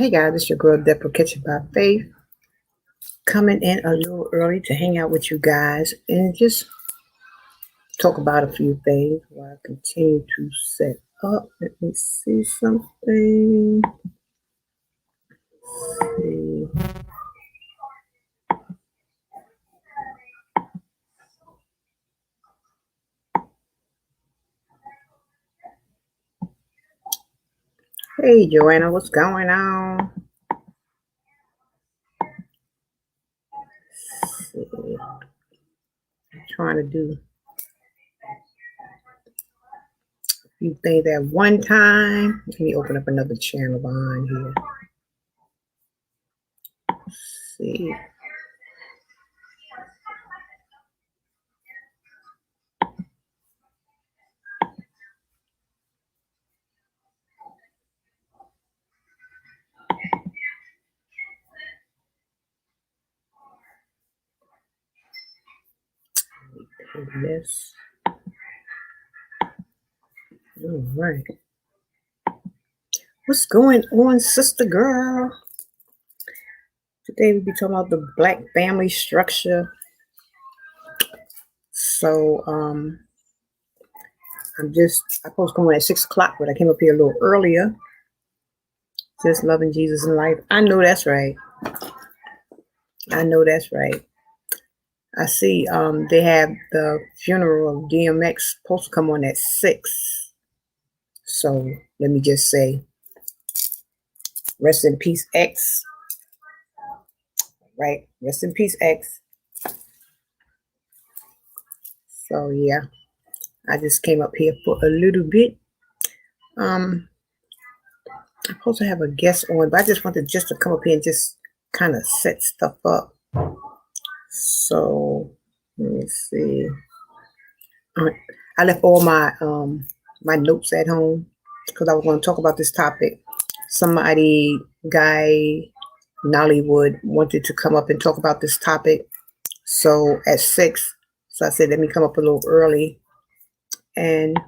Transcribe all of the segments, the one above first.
Hey guys, it's your girl Deborah Kitchen by Faith, coming in a little early to hang out with you guys and just talk about a few things while I continue to set up. Let me see something. See. Hey Joanna, what's going on? Let's see. I'm trying to do a few things at one time. Let me open up another channel behind here. Let's see. This. All right. What's going on, sister girl? Today we'll be talking about the Black family structure. So I supposed to come on at 6 o'clock, but I came up here a little earlier. Just loving Jesus in life. I know that's right. I know that's right. I see they have the funeral of DMX supposed to come on at 6. So let me just say, rest in peace, X. Right? Rest in peace, X. So yeah, I just came up here for a little bit. I'm supposed to have a guest on, but I just wanted to come up here and just kind of set stuff up. So let me see. I left all my my notes at home because I was going to talk about this topic. Guy Nollywood wanted to come up and talk about this topic. So at 6, so I said, let me come up a little early and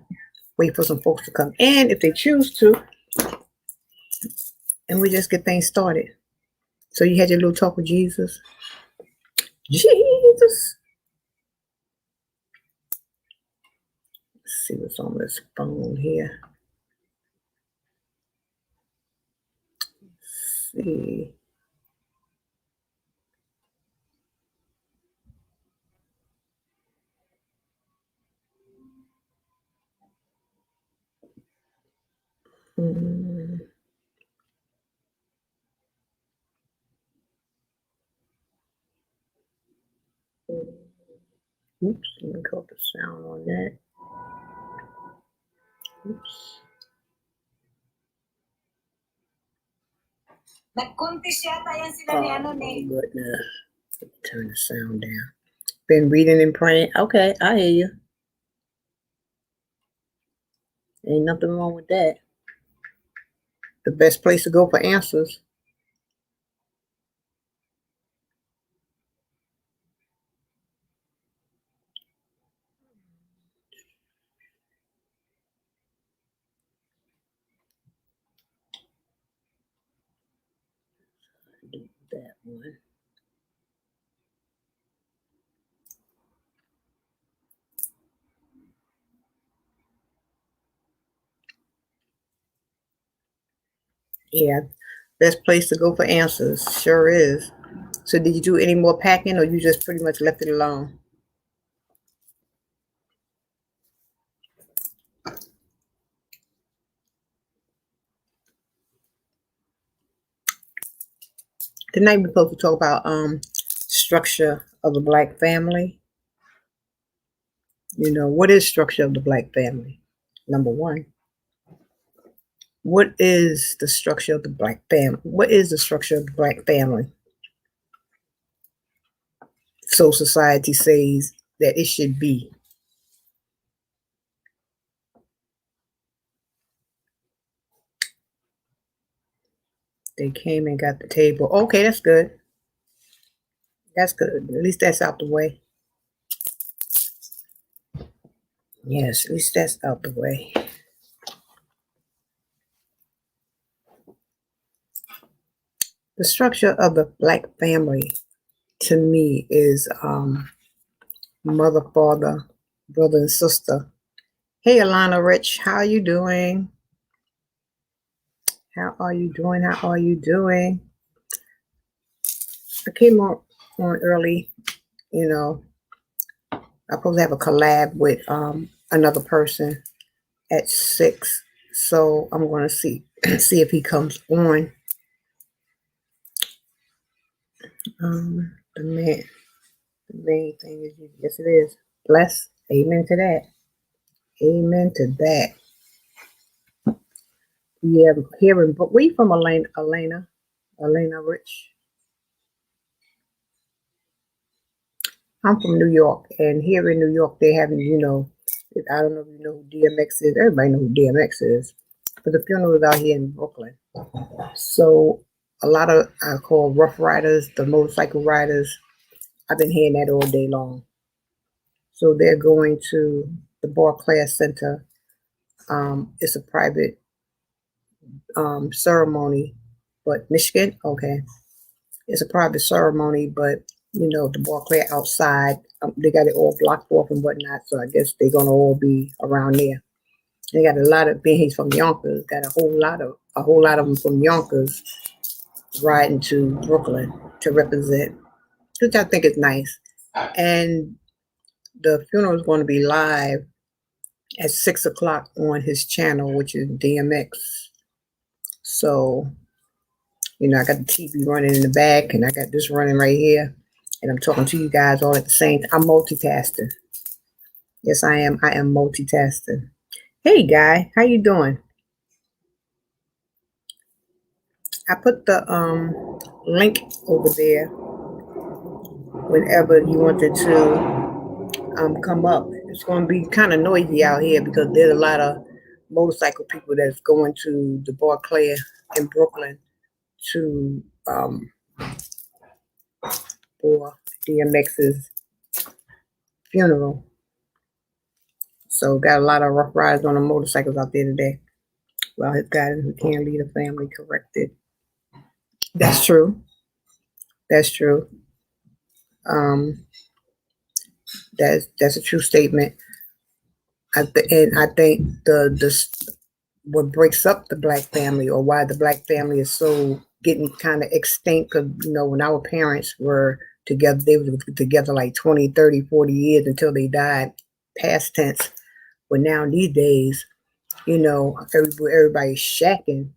wait for some folks to come in if they choose to. And we just get things started. So you had your little talk with Jesus. Jesus. Let's see what's on this phone here. Let's see. Oops, let me go the sound on that. Oops. Goodness. Turn the sound down. Been reading and praying. Okay, I hear you. Ain't nothing wrong with that. The best place to go for answers. Do that one. Yeah, best place to go for answers. Sure is. So did you do any more packing or you just pretty much left it alone? Tonight we're supposed to talk about structure of the Black family. You know, what is structure of the Black family? Number one. What is the structure of the Black family? What is the structure of the Black family? So society says that it should be. They came and got the table. Okay, that's good. That's good. At least that's out the way. Yes, at least that's out the way. The structure of the Black family to me is mother, father, brother, and sister. Hey, Alana Rich, how are you doing? How are you doing? How are you doing? I came on early. You know, I'm supposed to have a collab with another person at 6. So I'm going to see if he comes on. The main thing is, yes, it is. Bless. Amen to that. Amen to that. Yeah, hearing, but we from Elena Rich. I'm from New York, and here in New York, they have, I don't know if you know who DMX is. Everybody knows who DMX is, but the funeral is out here in Brooklyn. So a lot of, I call rough riders, the motorcycle riders. I've been hearing that all day long. So they're going to the Barclay Center. It's a private ceremony, but Michigan, okay. It's a private ceremony, but the Barclay outside, they got it all blocked off and whatnot. So I guess they're gonna all be around there. They got a lot of being he's from Yonkers, got a whole lot of them from Yonkers riding to Brooklyn to represent, which I think is nice. And the funeral is going to be live at 6:00 on his channel, which is DMX. So, I got the TV running in the back, and I got this running right here, and I'm talking to you guys all at the same time. I'm multitasking. Yes, I am. I am multitasking. Hey, Guy, how you doing? I put the link over there whenever you wanted to come up. It's going to be kind of noisy out here because there's a lot of motorcycle people that's going to the Barclay in Brooklyn to for DMX's funeral. So got a lot of rough riders on the motorcycles out there today. Well, his guidance who can't lead a family corrected. That's true. That's true. That's a true statement. I think the what breaks up the Black family, or why the Black family is so getting kind of extinct, because when our parents were together, they were together like 20, 30, 40 years until they died, past tense. But now these days, everybody's shacking.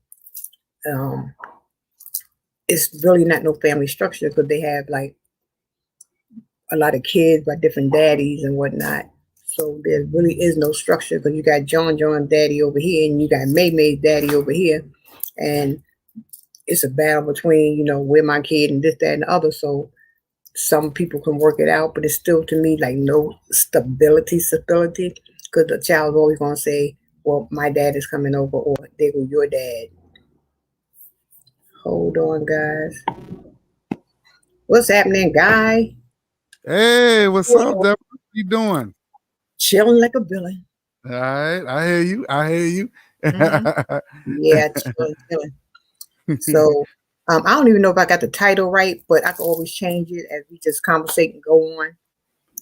It's really not no family structure because they have like a lot of kids by different daddies and whatnot. So there really is no structure because you got John daddy over here and you got May daddy over here. And it's a battle between, where my kid and this, that, and the other. So some people can work it out, but it's still to me like no stability, because the child's always going to say, well, my dad is coming over, or there go your dad. Hold on, guys. What's happening, Guy? Hey, what's up, Deborah? What you doing? Chilling like a villain. All right, I hear you. Mm-hmm. Yeah, chilling. So I don't even know if I got the title right, but I can always change it as we just conversate and go on.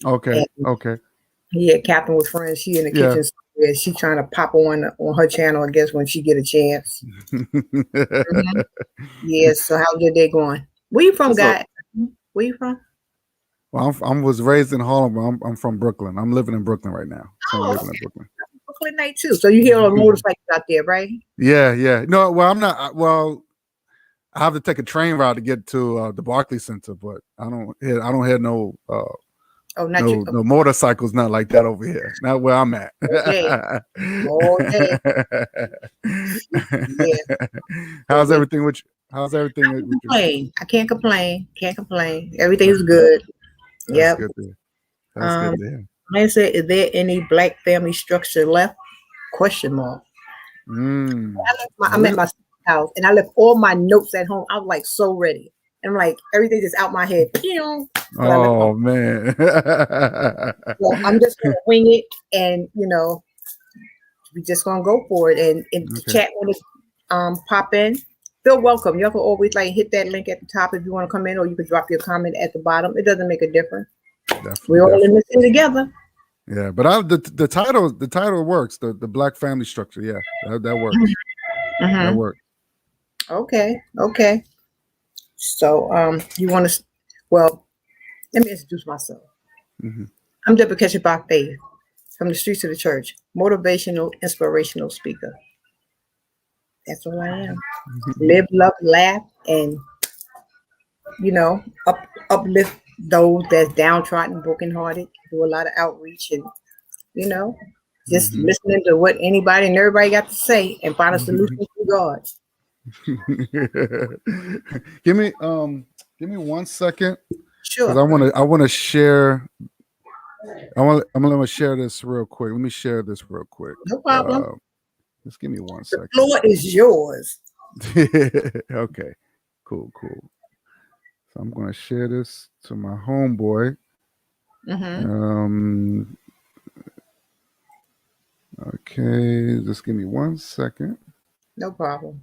Okay. Yeah, Captain with friends. She in the kitchen. Yeah, she trying to pop on her channel, I guess, when she get a chance. Mm-hmm. Yeah. So how's your day going? Where you from, Guy? Where you from? Well, I was raised in Harlem, but I'm from Brooklyn. I'm living in Brooklyn right now. So I'm living in Brooklyn. Brooklyn night too. So you hear all the motorcycles out there, right? Yeah. No, well, I'm not. Well, I have to take a train ride to get to the Barclay Center, but I don't hear no. No motorcycles, not like that over here. Not where I'm at. All day. Yeah. How's everything with you? How's everything with you? I can't complain. Everything is good. That's good to hear. That's good to hear. I said, is there any Black family structure left? Question mark. I'm at my house and I left all my notes at home. I was like so ready. And like everything just out my head. Oh man. So I'm just gonna wing it, and we just gonna go for it. And if the chat wanna pop in, feel welcome. You can always like hit that link at the top if you want to come in, or you can drop your comment at the bottom. It doesn't make a difference. We're all in this thing together. Yeah, but the title works. The Black family structure. Yeah, that works. That works. Okay. So you want to? Well, let me introduce myself. I'm Deborah Ketchum by Faith, from the streets of the church, motivational, inspirational speaker. That's all I am. Live, love, laugh, and uplift those that's downtrodden, brokenhearted. Do a lot of outreach and just listening to what anybody and everybody got to say and find a solution to God. Give me 1 second. Sure. Because I want to share. I'm gonna share this real quick. Let me share this real quick. No problem. Just give me 1 second. The floor is yours. Okay. Cool. So I'm gonna share this to my homeboy. Okay, just give me 1 second. No problem.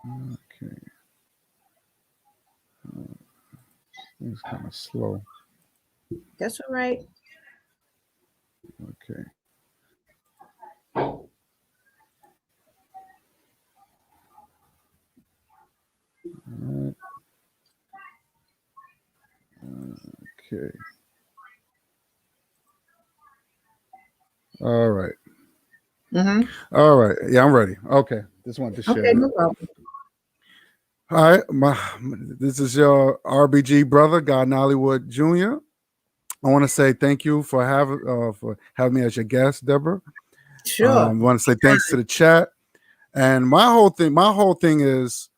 Okay. It's kind of slow. That's all right. Okay. All right. Okay. All right. All right. Yeah, I'm ready. Okay. Just wanted to share. Okay, no problem. All right. This is your RBG brother, God Nollywood Jr. I want to say thank you for having me as your guest, Deborah. Sure. I want to say thanks to the chat. And my whole thing is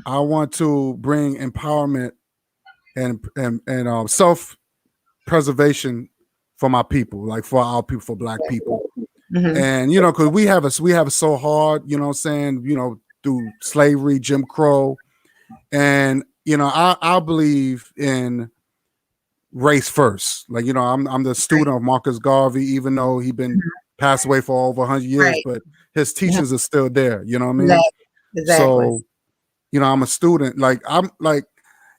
I want to bring empowerment and self-preservation for my people, like for our people, for Black people. And because we have it so hard, you know what I'm saying, through slavery, Jim Crow. And I believe in race first. Like, I'm the student of Marcus Garvey, even though he been passed away for over 100 years, but his teachings are still there, you know what I mean? Exactly. So, I'm a student. Like,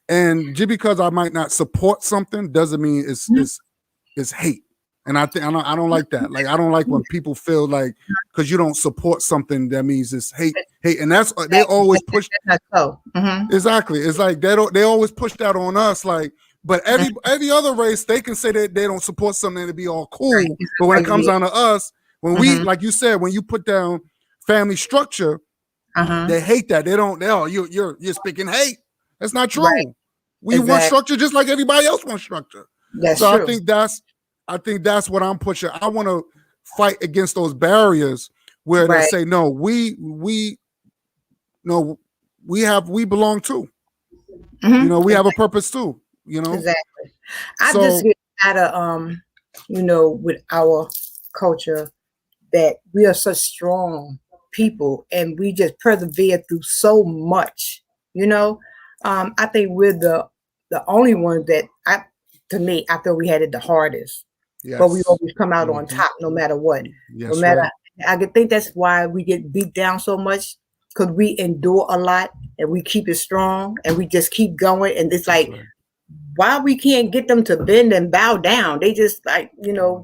and just because I might not support something doesn't mean it's hate. And I don't like that. Like, I don't like when people feel like because you don't support something that means it's hate, and that's they always push. Exactly, it's like they always push that on us. Like, but every other race they can say that they don't support something to be all cool. Right. But when it comes down to us, when we, like you said, when you put down family structure, they hate that. They don't. You're speaking hate. That's not true. Right. We want structure just like everybody else wants structure. That's true. I think that's what I'm pushing. I want to fight against those barriers where they say, no, we belong too. We have a purpose too. Exactly. I just get out of with our culture that we are such strong people and we just persevere through so much. I think we're the only ones that I feel we had it the hardest. Yes. But we always come out on top no matter what. Yes, no matter I think that's why we get beat down so much, because we endure a lot and we keep it strong and we just keep going. And it's like why we can't get them to bend and bow down. They just like,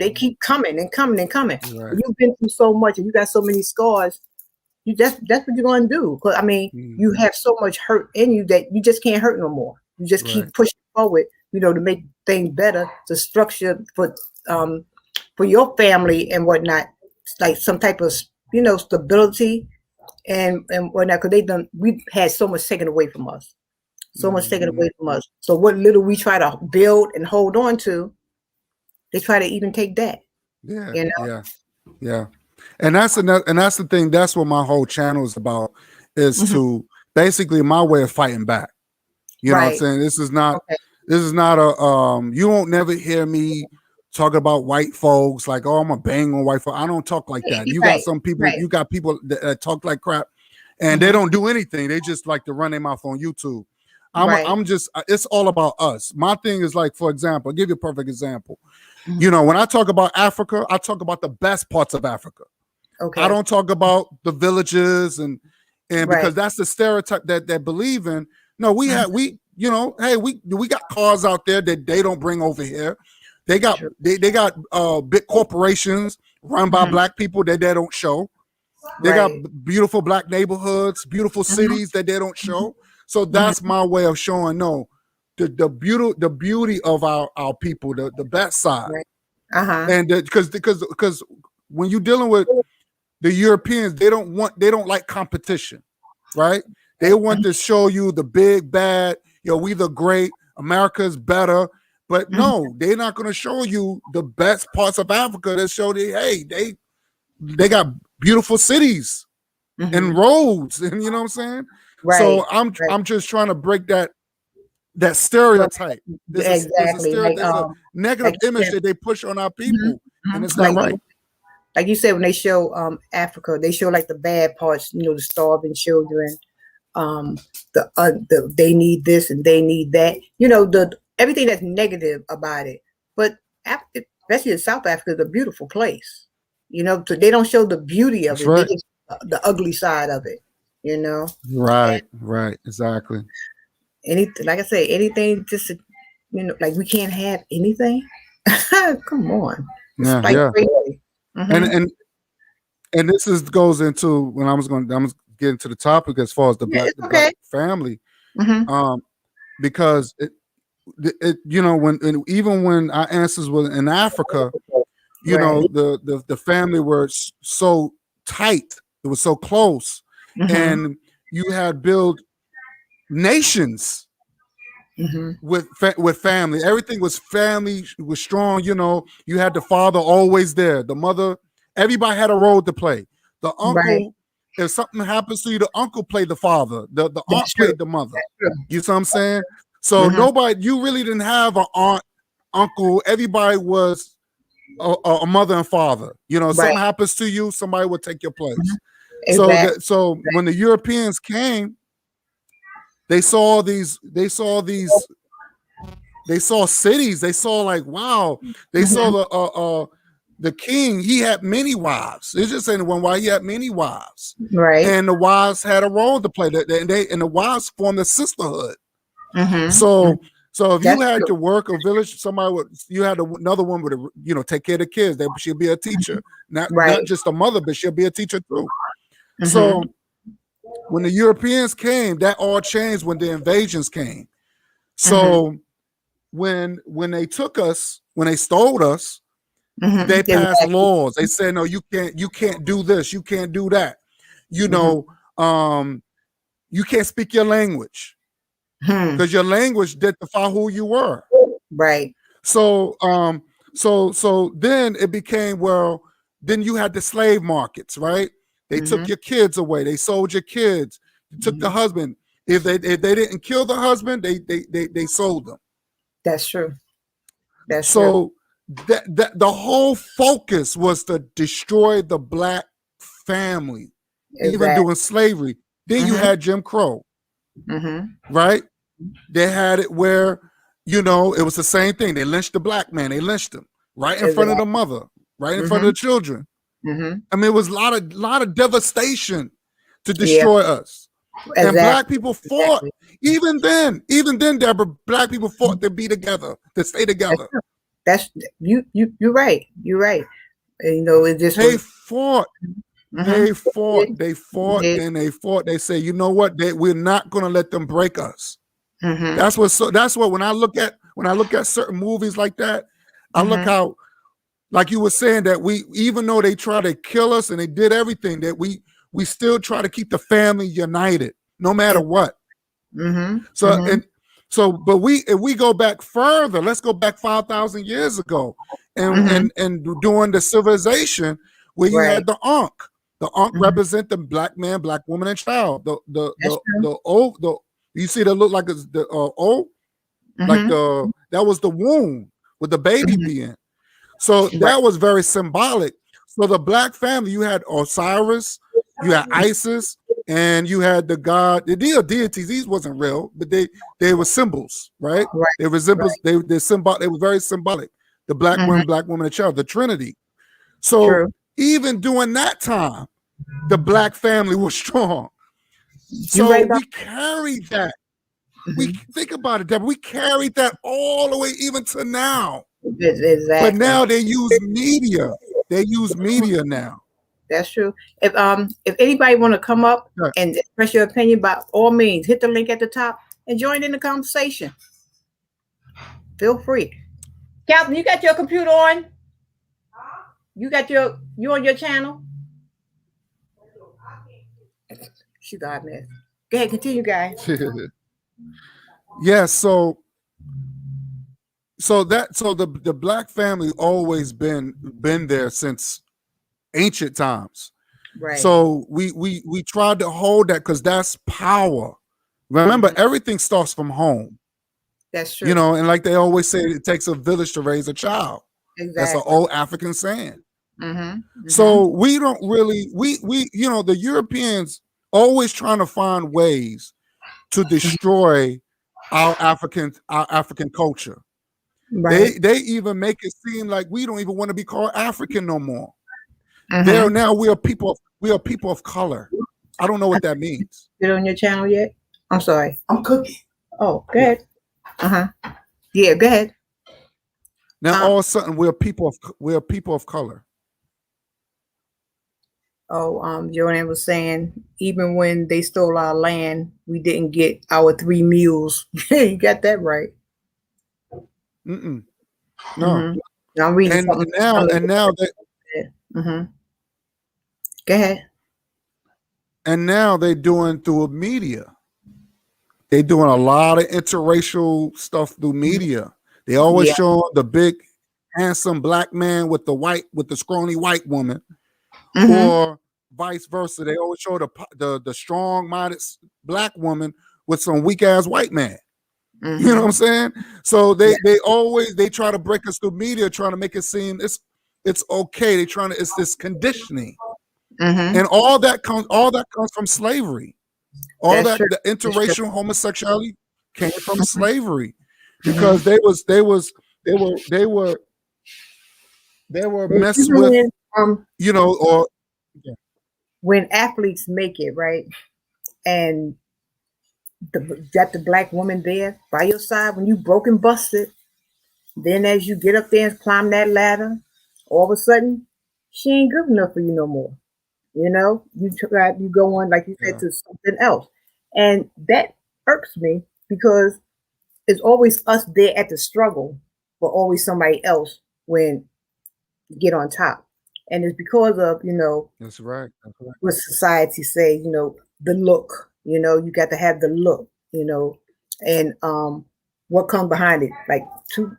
they keep coming and coming and coming. Right. You've been through so much and you got so many scars. That's what you're going to do. Because you have so much hurt in you that you just can't hurt no more. You just keep pushing forward, to make things better, to structure for your family and whatnot, like some type of stability and whatnot. Because we've had so much taken away from us. So much taken away from us. So what little we try to build and hold on to, they try to even take that. Yeah. Yeah. And that's the thing. That's what my whole channel is about, is to basically my way of fighting back. You know what I'm saying? This is not a you won't never hear me talk about white folks like, oh, I'm gonna bang on white folks. I don't talk like that. You got some people, you got people that talk like crap and they don't do anything. They just like to run their mouth on YouTube. I'm just, it's all about us. My thing is like, for example, I'll give you a perfect example. When I talk about Africa, I talk about the best parts of Africa. Okay. I don't talk about the villages and because that's the stereotype that they believe in. No, we got cars out there that they don't bring over here. They got they got big corporations run by black people that they don't show. They got beautiful black neighborhoods, beautiful cities that they don't show. So that's my way of showing the beauty of our people, the best side. And because when you're dealing with the Europeans, they don't like competition, right? They want to show you the big bad, we the great, America's better. But no, they're not going to show you the best parts of Africa that show they got beautiful cities and roads, and you know what I'm saying? So I'm just trying to break that stereotype. There's a negative image that they push on our people, and it's not right. Like you said, when they show Africa, they show like the bad parts, the starving children, they need this and they need that, everything that's negative about it. But especially in South Africa, is a beautiful place, so they don't show the beauty of it. Right. They just, the ugly side of it, Right, exactly. Anything, like I say, anything just, like we can't have anything. Come on. Crazy. And this goes into when I'm get into the topic as far as the black family, because even when our ancestors were in Africa, the family were so tight, it was so close, and you had built nations with family. Everything was family, was strong. You had the father always there, the mother. Everybody had a role to play. The uncle. If something happens to you, the uncle played the father. The aunt played the mother. You see what I'm saying? So nobody, you really didn't have an aunt, uncle. Everybody was a mother and father. Something happens to you, somebody will take your place. Exactly. So when the Europeans came, they saw cities. They saw like, wow. They saw the king, he had many wives. It's just saying one wife, he had many wives. Right. And the wives had a role to play. And the wives formed a sisterhood. So if you had to work a village, you had another one would take care of the kids. She'll be a teacher. Not just a mother, but she'll be a teacher too. So when the Europeans came, that all changed when the invasions came. So when they took us, when they stole us, they passed laws. They said, no, you can't do this, you can't do that. You can't speak your language because your language didn't define who you were. Right. So then it became, then you had the slave markets, right? They took your kids away. They sold your kids. They took the husband. If they didn't kill the husband, they sold them. That's true. That's true. That the whole focus was to destroy the black family, even doing slavery. Then you had Jim Crow, right? They had it where, it was the same thing. They lynched the black man. They lynched him right in front of the mother, right in front of the children. I mean, it was a lot of devastation to destroy us. And black people fought. Even then, Deborah, black people fought to be together, to stay together. That's you're right. You're right. It just they fought. They fought. They say, you know what? We're not going to let them break us. That's what when I look at certain movies like that, I look how, like you were saying, that we, even though they try to kill us and they did everything, that we still try to keep the family united no matter what. But if we go back further, let's go back 5,000 years ago, and during the civilization where you had the Ankh. The Ankh represent the black man, black woman, and child. You see that look like the that was the womb with the baby being. So that was very symbolic. So the black family, you had Osiris, you had Isis, and you had the god, the deities. These wasn't real, but they were symbols, right? They were symbols. They were very symbolic. The black man, black woman, and child, the Trinity. So even during that time, the black family was strong. So we carried that. We think about it, Deborah. We carried that all the way even to now. Exactly. But now they use media. They use media now. That's true. If anybody want to come up and express your opinion, by all means, hit the link at the top and join in the conversation. Feel free. Captain, you got your computer on? You on your channel? She got me. Go ahead, continue, guys. Yeah, so the black family always been there since ancient times. Right. So we tried to hold that because that's power. Remember, everything starts from home. That's true. You know, and like they always say, it takes a village to raise a child. Exactly. That's an old African saying. So we don't really you know, the Europeans always trying to find ways to destroy our African culture. Right. They even make it seem like we don't even want to be called African no more. There now we are people of color. I don't know what that means. Get on your channel yet? I'm sorry. I'm cooking. Oh, go ahead. Yeah, go ahead. Now all of a sudden we're people of color. Joanne was saying, even when they stole our land, we didn't get our 3 meals. You got that right. No. I'm reading something. Now they. Go ahead. And now they're doing through media. They're doing a lot of interracial stuff through media. They always show the big, handsome black man with the scrawny white woman. Or vice versa. They always show the strong-minded black woman with some weak-ass white man. You know what I'm saying? So they try to break us through media, trying to make it seem it's okay. It's this conditioning. And all that comes from slavery. The interracial homosexuality came from slavery because they were messed with, you know, or when athletes make it, right? And got the black woman there by your side when you broke and busted. Then as you get up there and climb that ladder, all of a sudden, she ain't good enough for you no more. You know, you go on, like you said, to something else. And that irks me because it's always us there at the struggle, but always somebody else when you get on top. And it's because of, you know, that's right. What society say, you know, the look, you know, you got to have the look, you know, and what comes behind it, like two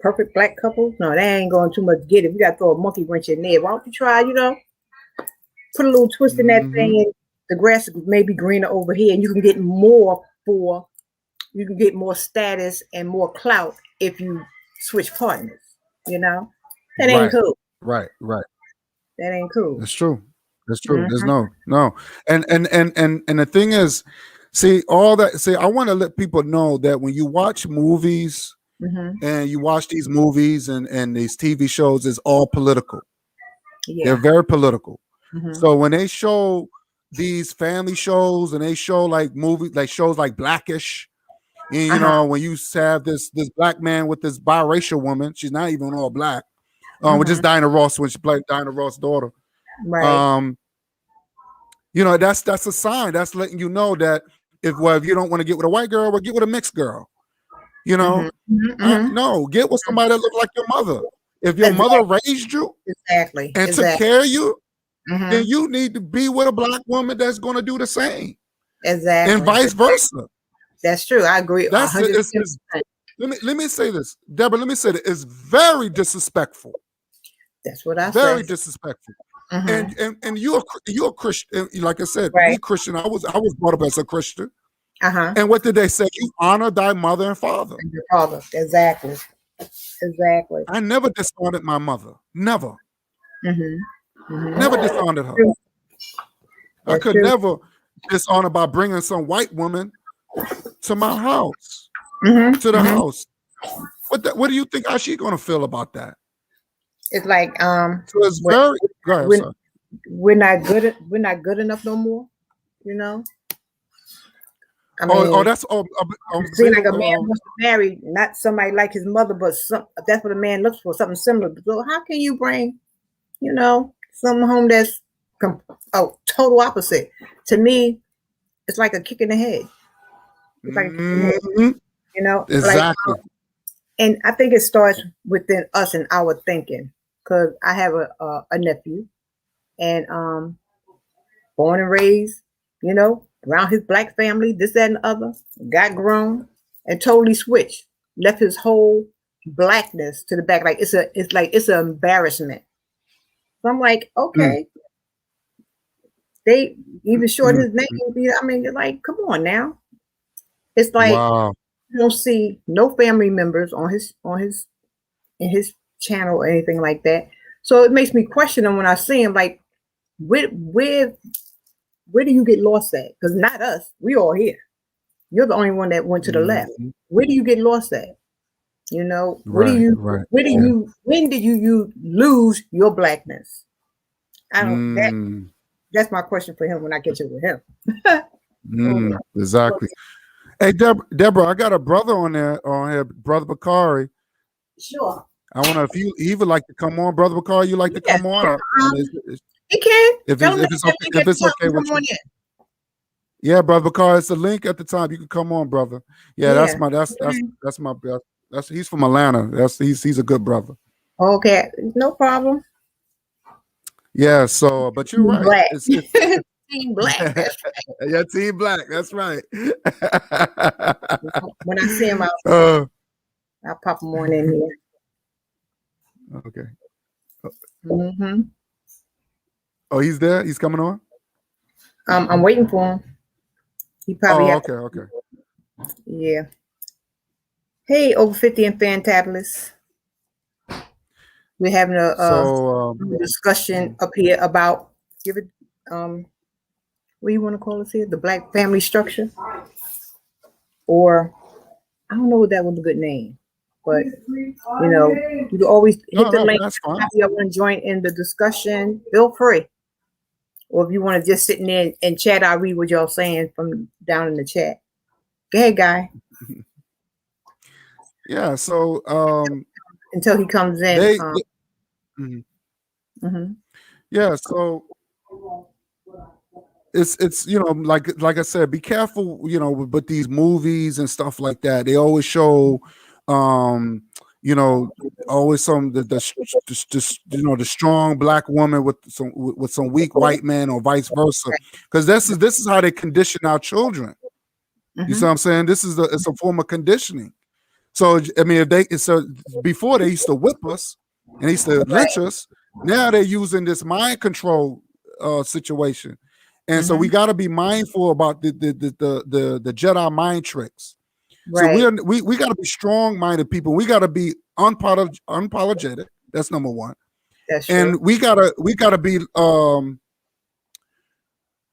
perfect black couples. No, they ain't going too much to get it. We got to throw a monkey wrench in there. Why don't you try, you know, put a little twist in that thing, and the grass may be greener over here, and you can get more status and more clout if you switch partners, you know. That ain't cool. Right. That ain't cool. That's true. There's no. And the thing is, I want to let people know that when you watch movies and you watch these movies and these TV shows, it's all political. They're very political. So when they show these family shows and they show like movies, like shows like Blackish, and you know, when you have this black man with this biracial woman, she's not even all black. With just Diana Ross when she played Diana Ross' daughter. Right. You know, that's a sign. That's letting you know that if you don't want to get with a white girl, well, get with a mixed girl. You know, no, get with somebody that looks like your mother. If your mother raised you and took care of you, then you need to be with a black woman that's going to do the same. Exactly. And vice versa. That's true. I agree. That's let me say this, Deborah. Let me say that it's very disrespectful. That's what I said. Very disrespectful. And you're a Christian. Like I said, me Christian. I was brought up as a Christian. And what did they say? You honor thy mother and father. And your father. Exactly. I never dishonored my mother. Never. Never dishonored her. I could never dishonor by bringing some white woman to my house, to the house. What do you think? How she gonna feel about that? it's like So it's very. Go ahead, we're not good enough no more. You know. I mean, that's seeing like a man wants to marry not somebody like his mother, but that's what a man looks for, something similar. So how can you bring, something home that's total opposite? To me, it's like a kick in the head. It's like exactly. And I think it starts within us and our thinking, because I have a nephew, and born and raised, around his black family, this, that, and the other, got grown and totally switched, left his whole blackness to the back. Like it's an embarrassment. So I'm like, okay. They even short his name. I mean, you're like, come on now. It's like you don't see no family members in his channel or anything like that. So it makes me question him when I see him. Like, where do you get lost at? Because not us. We all here. You're the only one that went to the left. Where do you get lost at? When did you lose your blackness? I don't. That's my question for him when I get you with him. Exactly. Hey, Deborah, I got a brother on here, Brother Bakari. Sure. I want to, if he would like to come on, Brother Bakari, you like to come on? He can. If it's okay with you. Yeah, Brother Bakari, it's a link at the top. You can come on, brother. Yeah, that's my best. He's from Atlanta. He's a good brother. Okay, no problem. Yeah, so but you're right. Black. Team Black. Yeah, Team Black. That's right. When I see him, I'll pop him on in here. Okay. Oh, he's there? He's coming on? I'm waiting for him. He probably okay. Yeah. Hey, over 50 and Fantabulous. We're having a discussion up here about what do you want to call this here? The Black family structure? Or I don't know what that was a good name. But you can always hit the link. If you want to join in the discussion, feel free. Or if you want to just sit in there and chat, I'll read what y'all saying from down in the chat. Go ahead, Guy. Yeah, so until he comes in. Yeah, so it's like I said, be careful, with these movies and stuff like that. They always show always the strong black woman with some weak white man, or vice versa, because this is how they condition our children. You see what I'm saying? It's a form of conditioning. So I mean, before they used to whip us and they used to lynch us. Now they're using this mind control situation, and so we got to be mindful about the Jedi mind tricks. Right. So we got to be strong-minded people. We got to be unapologetic. That's number one. That's and true. we gotta be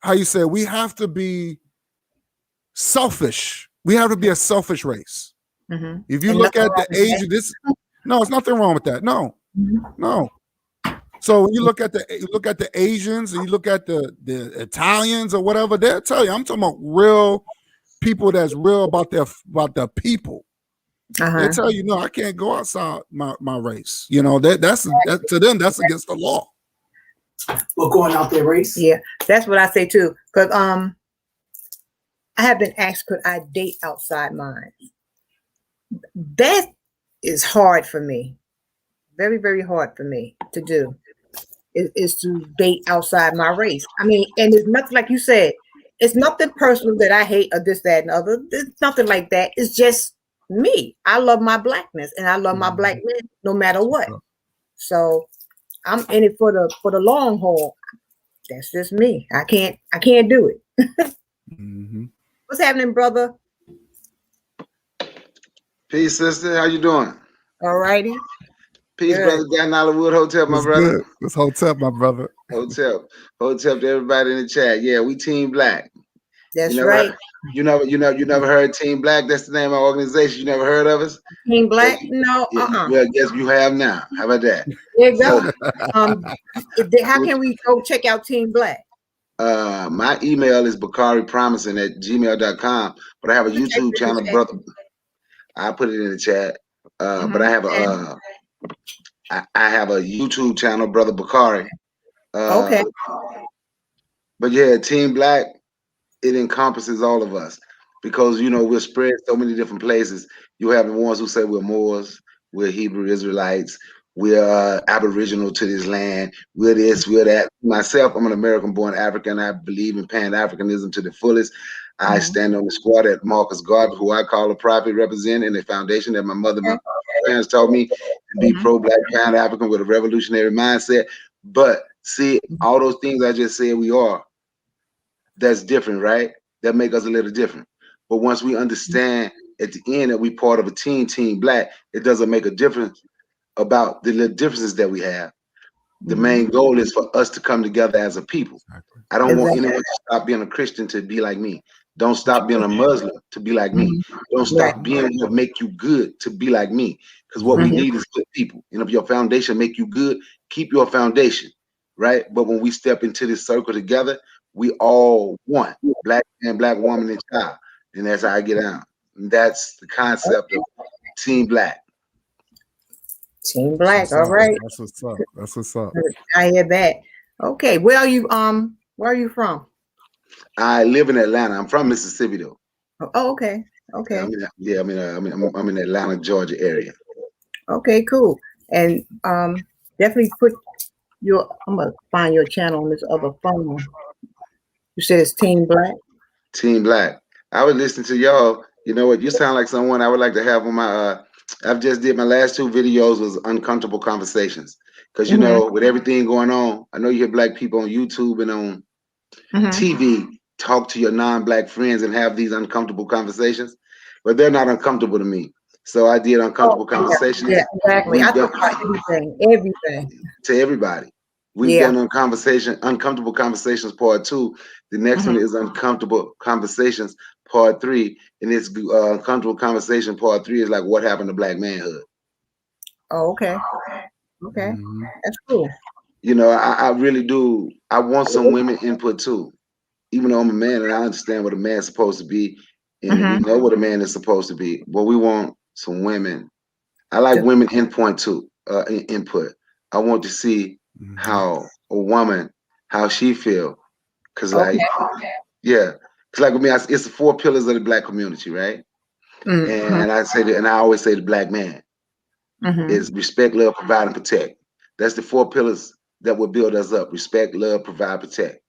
how you say, we have to be selfish. We have to be a selfish race. If you look at the age of this, no, there's nothing wrong with that. No. So when you look at the Asians, and you look at the Italians or whatever, they'll tell you. I'm talking about real people that's real about their people. They tell you, no, I can't go outside my race. That's to them, that's against the law. Well, going out their race. Yeah, that's what I say too. Because I have been asked, could I date outside mine? That is hard for me. Very, very hard for me to do. Is to date outside my race. I mean, and it's nothing, like you said, it's nothing personal that I hate or this, that, and other. It's nothing like that. It's just me. I love my blackness, and I love my black men no matter what. So I'm in it for the long haul. That's just me. I can't do it. What's happening, brother? Peace, sister. How you doing? All righty. Peace, brother. Down Hollywood Hotel, my brother. Good. Let's Hotel, my brother. Hotel to everybody in the chat. Yeah, we Team Black. That's right. You never heard Team Black? That's the name of our organization. You never heard of us? Team Black? No. Well, yes, you have now. How about that? There you go. How can we go check out Team Black? My email is bakaripromising@gmail.com, but I have a YouTube channel, brother. I put it in the chat. But I have a YouTube channel, Brother Bakari. Okay. But yeah, Team Black, it encompasses all of us because we're spread so many different places. You have the ones who say we're Moors, we're Hebrew Israelites, we're Aboriginal to this land, we're this, we're that. Myself, I'm an American-born African. I believe in Pan-Africanism to the fullest. I stand on the squad at Marcus Garvey, who I call a prophet representing the foundation that my mother, my parents taught me to be pro-Black Pan-African with a revolutionary mindset. But see, all those things I just said we are, that's different, right? That make us a little different. But once we understand at the end that we part of a Team Black, it doesn't make a difference about the little differences that we have. The main goal is for us to come together as a people. I don't want anyone to stop being a Christian to be like me. Don't stop being a Muslim to be like me. Don't stop being what make you good to be like me. Because what we need is good people. And if your foundation make you good, keep your foundation, right? But when we step into this circle together, we all want Black man, Black woman, and child. And that's how I get out. And that's the concept of Team Black. Team Black, all right. That's what's up. That's what's up. I hear that. Okay, where are you from? I live in Atlanta. I'm from Mississippi though. Oh, okay. Okay. I'm in the Atlanta, Georgia area. Okay, cool. And definitely I'm gonna find your channel on this other phone. You said it's Team Black? Team Black. I would listen to y'all. You know what? You sound like someone I would like to have on my I've just did my last 2 videos was uncomfortable conversations. Because with everything going on, I know you hear Black people on YouTube and on TV talk to your non-Black friends and have these uncomfortable conversations, but they're not uncomfortable to me. So I did uncomfortable conversations. Yeah, exactly. I talk about everything to everybody. We've done uncomfortable conversations part 2. The next one is uncomfortable conversations part 3, and it's uncomfortable conversation part 3 is like what happened to Black manhood. Oh, okay. Okay, that's cool. I really do. I want some women input too, even though I'm a man and I understand what a man's supposed to be, and we know what a man is supposed to be. But we want some women. I like women input too. Input. I want to see how a woman, how she feel, because like with me, it's the 4 pillars of the Black community, right? And I say that, and I always say the Black man is respect, love, provide, and protect. That's the 4 pillars that will build us up: respect, love, provide, protect.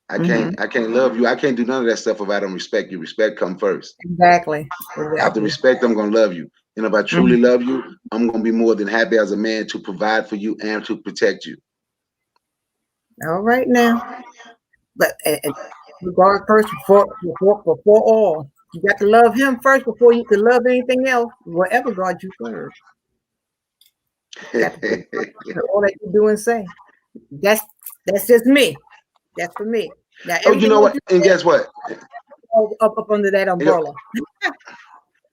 I can't love you. I can't do none of that stuff if I don't respect you. Respect come first. Exactly. After respect, I'm gonna love you. And if I truly love you, I'm gonna be more than happy as a man to provide for you and to protect you. All right now. But regard first before all. You got to love him first before you can love anything else, whatever God you serve. All that you do and say. That's just me. That's for me. Now, you know what? And guess what? Up under that umbrella.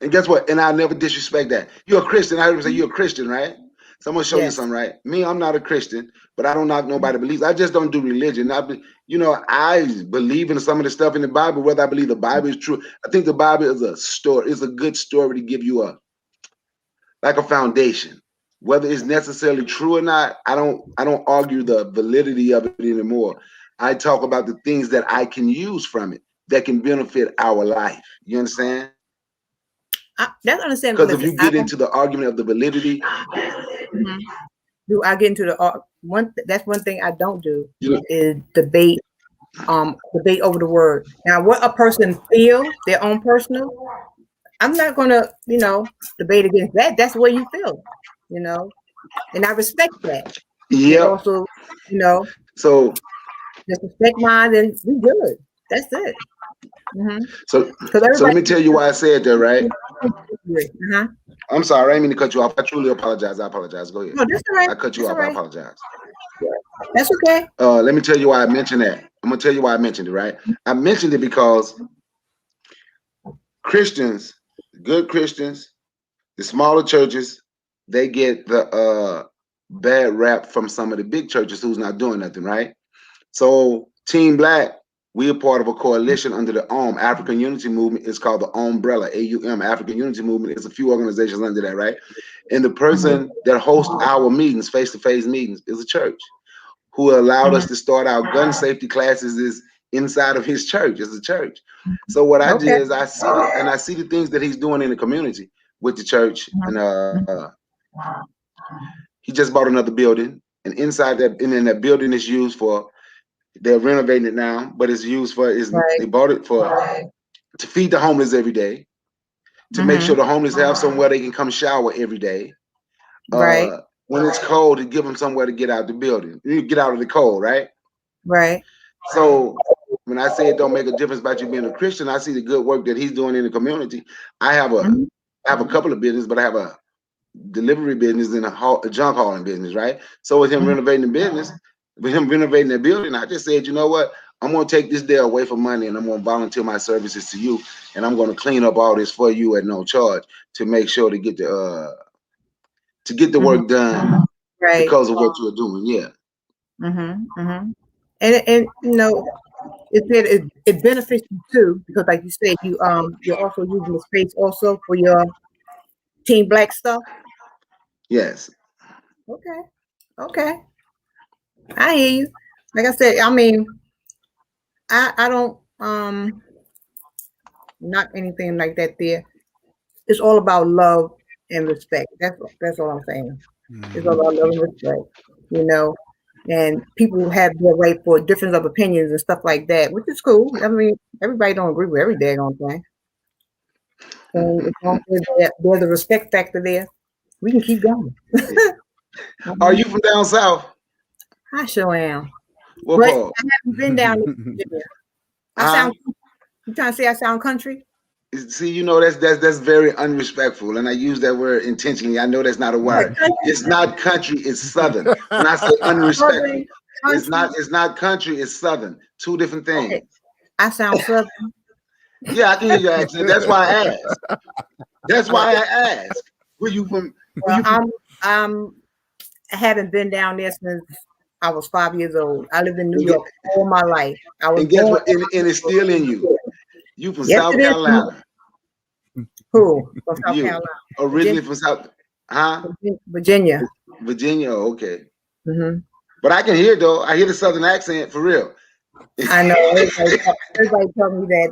And guess what? And I'll never disrespect that. You're a Christian. I heard him say you're a Christian, right? So I'm gonna show you something, right? Me, I'm not a Christian, but I don't knock nobody's beliefs. I just don't do religion. I believe in some of the stuff in the Bible, whether I believe the Bible is true. I think the Bible is a story. It's a good story to give you a foundation. Whether it's necessarily true or not, I don't argue the validity of it anymore. I talk about the things that I can use from it that can benefit our life. You understand? That's understandable. Because if you get into the argument of the validity, do I get into the that's one thing I don't do is debate over the word. Now, what a person feels, their own personal, I'm not gonna debate against that. That's the way you feel, and I respect that. Yeah. Also, so just respect mine and we good. That's it. So let me tell you why I said that, right? I'm sorry, I didn't mean to cut you off. I truly apologize. I apologize. Go ahead. No, that's all right. I cut you off. I apologize. That's okay. Let me tell you why I mentioned that. I'm gonna tell you why I mentioned it, right? I mentioned it because Christians, good Christians, the smaller churches, they get the bad rap from some of the big churches who's not doing nothing, right? So Team Black, we are part of a coalition under the African Unity Movement. It's called the Umbrella, AUM, African Unity Movement. There's a few organizations under that, right? And the person that hosts our meetings, face-to-face meetings, is a church who allowed us to start our gun safety classes is inside of his church. It's a church. So what I did is I see the things that he's doing in the community with the church. And he just bought another building. And inside that, and then that building is used for, they're renovating it now, but it's used for, they bought it for, to feed the homeless every day, to make sure the homeless have somewhere they can come shower every day. When it's cold, to give them somewhere to get out the building. You get out of the cold, right? Right. So when I say it don't make a difference about you being a Christian, I see the good work that he's doing in the community. I have a couple of businesses, but I have a delivery business and a junk hauling business, right? So with him renovating the business, with him renovating the building, I just said, you know what? I'm gonna take this day away from money and I'm gonna volunteer my services to you, and I'm gonna clean up all this for you at no charge to make sure to get the work done, right? Because of what you're doing, yeah. And you know, it benefits you too, because like you said, you're also using the space also for your Team Black stuff. Yes. Okay. I hear you. Like I said, I mean, I don't not anything like that there. It's all about love and respect. That's all I'm saying. It's all about love and respect, you know. And people have their right for difference of opinions and stuff like that, which is cool. I mean, everybody don't agree with every daggone thing. And as long as there's a respect factor there, we can keep going. Are you from down south? I sure am. What but part? I haven't been down there. You trying to say I sound country? See, you know, that's very unrespectful, and I use that word intentionally. I know that's not a word. It's not country, it's southern. When I say unrespectful, it's not country, it's southern. Two different things. Okay. I sound southern. Yeah, I can hear your accent. That's why I asked. Where you from? I haven't been down there since I was 5 years old. I lived in New York all my life. And guess what? And it's still in you. You from South Carolina. Who? From South Carolina. Originally from South, Virginia. Virginia, okay. But I can hear though. I hear the southern accent for real. I know. Everybody tell me that.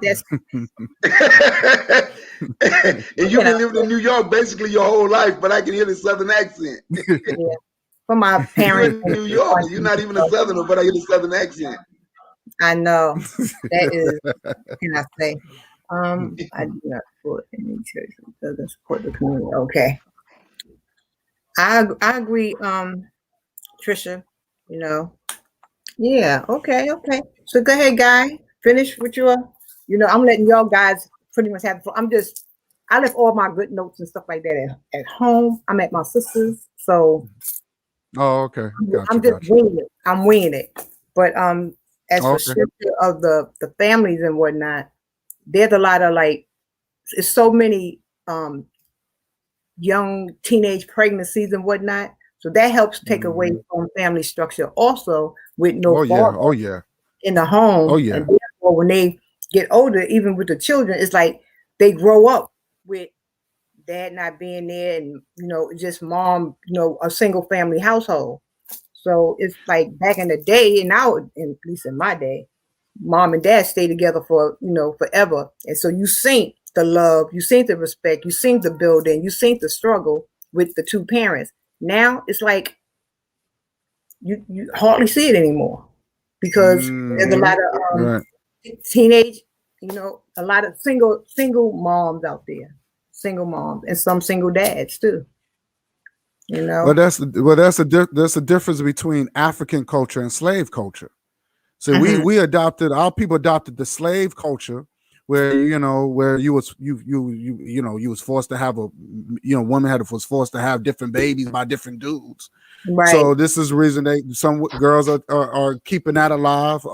And you've been living in New York basically your whole life, but I can hear the southern accent. Yeah. From my parents. You're in New York. You're not even a southerner, but I hear the southern accent. I know. That is, what can I say? I do not support any church that doesn't support the community. Okay. I agree, Trisha, you know. Yeah, okay. So go ahead, Guy. Finish with your, I'm letting y'all guys pretty much have I left all my good notes and stuff like that at home. I'm at my sister's, so okay. I'm just winging it. I'm winging it. But as for scripture of the families and whatnot, there's a lot of it's so many young teenage pregnancies and whatnot. So that helps take away from family structure also with no father in the home. And therefore, when they get older, even with the children, it's like they grow up with dad not being there and, just mom, a single family household. So it's like back in the day, and now, at least in my day, mom and dad stay together for, forever. And so you seen the love, you seen the respect, you seen the building, you seen the struggle with the two parents. Now it's like you hardly see it anymore because there's a lot of teenage, a lot of single moms out there, single moms, and some single dads too. Well, that's the difference between African culture and slave culture. So our people adopted the slave culture, where you was forced to have women was forced to have different babies by different dudes. Right. So this is the reason some girls are keeping that alive.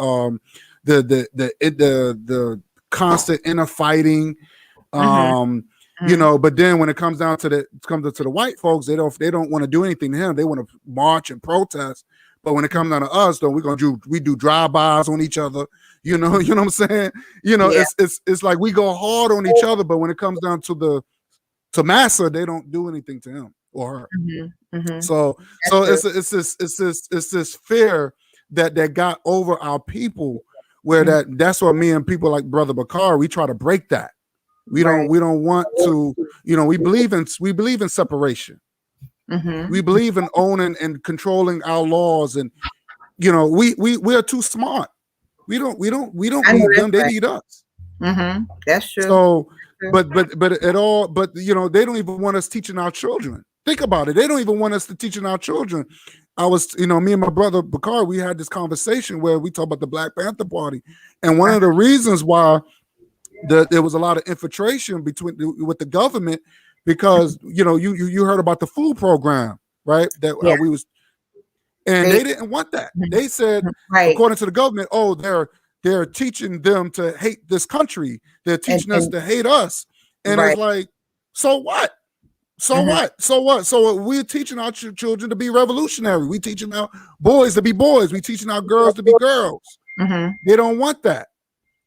the constant inner fighting. You know, but then when it comes down to the white folks, they don't want to do anything to him. They want to march and protest. But when it comes down to us, though, we do drive-bys on each other. You know what I'm saying? You know, it's like we go hard on each other, but when it comes down to Massa, they don't do anything to him or her. So it's this fear that got over our people, where that's what me and people like Brother Bakar, we try to break that. We don't want to, you know, we believe in separation. We believe in owning and controlling our laws, and you know, we are too smart. We don't need them, they need us. That's true. So but you know, they don't even want us teaching our children. Think about it. They don't even want us to teaching our children. You know, me and my brother Bakar, we had this conversation where we talk about the Black Panther Party, and one of the reasons why there was a lot of infiltration with the government, because you know, you heard about the food program, right? That we was, and they didn't want that. They said, according to the government, oh, they're teaching them to hate this country. They're teaching us to hate us, and it's like, so what? So what? So what? So we're teaching our children to be revolutionary. We teaching our boys to be boys. We teaching our girls to be girls. They don't want that.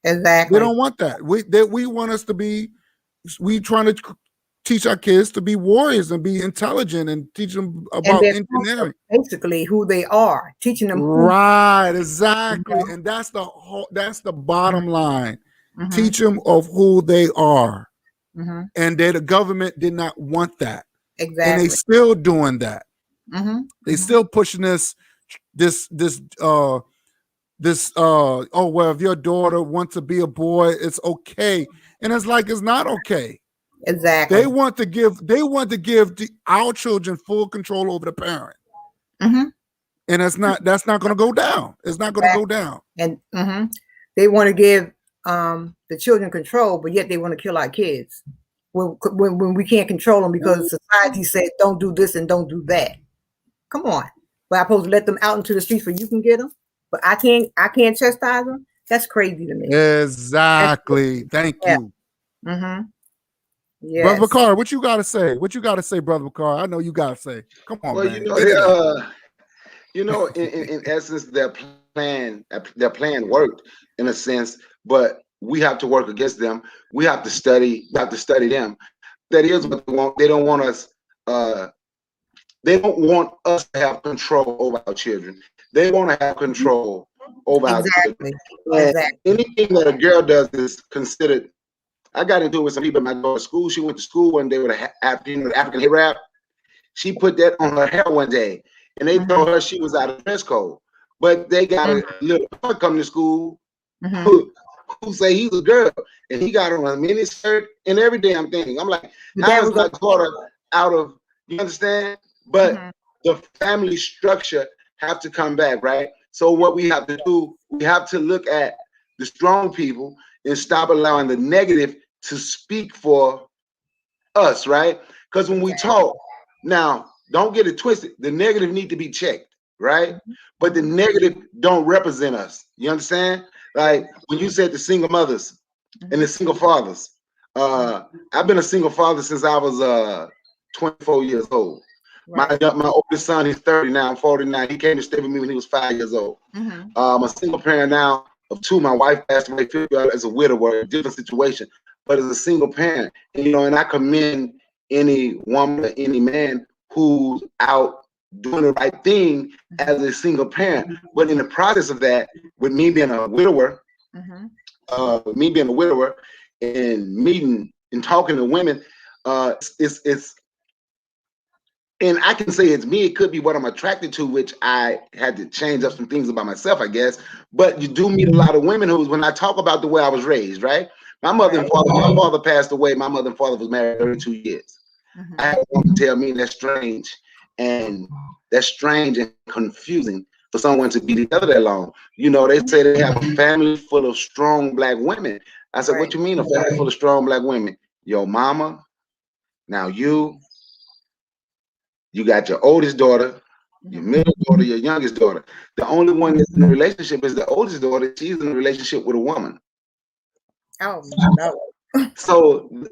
Exactly. They don't want that. We want us to be. We trying to teach our kids to be warriors and be intelligent and teach them about engineering. Basically, who they are, teaching them. Right. Exactly. And that's the bottom line. Teach them of who they are. And the government did not want that. Exactly. And they still doing that. They still pushing this oh, well, if your daughter wants to be a boy, it's okay. And it's like, it's not okay. Exactly. They want to give our children full control over the parent. And that's not going to go down. It's not going to go down. And they want to give the children control, but yet they want to kill our kids when we can't control them because society says don't do this and don't do that. Come on. But I'm supposed to let them out into the streets where you can get them, but I can't chastise them. That's crazy to me. Exactly. Thank you. Yes. Brother Bakar, what you gotta say? What you gotta say, Brother Bakar? I know you gotta say. Come on, man. You know, in essence, their plan worked in a sense, but we have to work against them. We have to study. We have to study them. That is what they want. They don't want us. They don't want us to have control over our children. They want to have control over our children. Exactly. Anything that a girl does is considered. I got into it with some people at my daughter's school. She went to school one day with an African hair wrap. She put that on her hair one day, and they told her she was out of dress code. But they got a little boy come to school who say he's a girl, and he got on a mini skirt and every damn thing. I'm like, how is my daughter out of? You understand? But the family structure have to come back, right? So what we have to do, we have to look at the strong people and stop allowing the negative to speak for us, right? Because when we talk, now, don't get it twisted. The negative need to be checked, right? But the negative don't represent us. You understand? Like when you said the single mothers and the single fathers, I've been a single father since I was 24 years old. Right. My oldest son, he's 30 now. I'm 49. He came to stay with me when he was 5 years old. I'm a single parent now of two. My wife passed away as a widower, a different situation, but as a single parent, you know, and I commend any woman or any man who's out doing the right thing as a single parent. But in the process of that, with me being a widower, and meeting and talking to women, it's and I can say it's me. It could be what I'm attracted to, which I had to change up some things about myself, I guess. But you do meet a lot of women who, when I talk about the way I was raised, right? My mother and father, my father passed away. My mother and father was married 32 years. I had one to tell me that's strange and confusing for someone to be together that long. You know, they say they have a family full of strong Black women. I said, what you mean a family full of strong Black women? Your mama, now you got your oldest daughter, Your middle daughter, your youngest daughter. The only one that's in a relationship is the oldest daughter. She's in a relationship with a woman. Oh no. So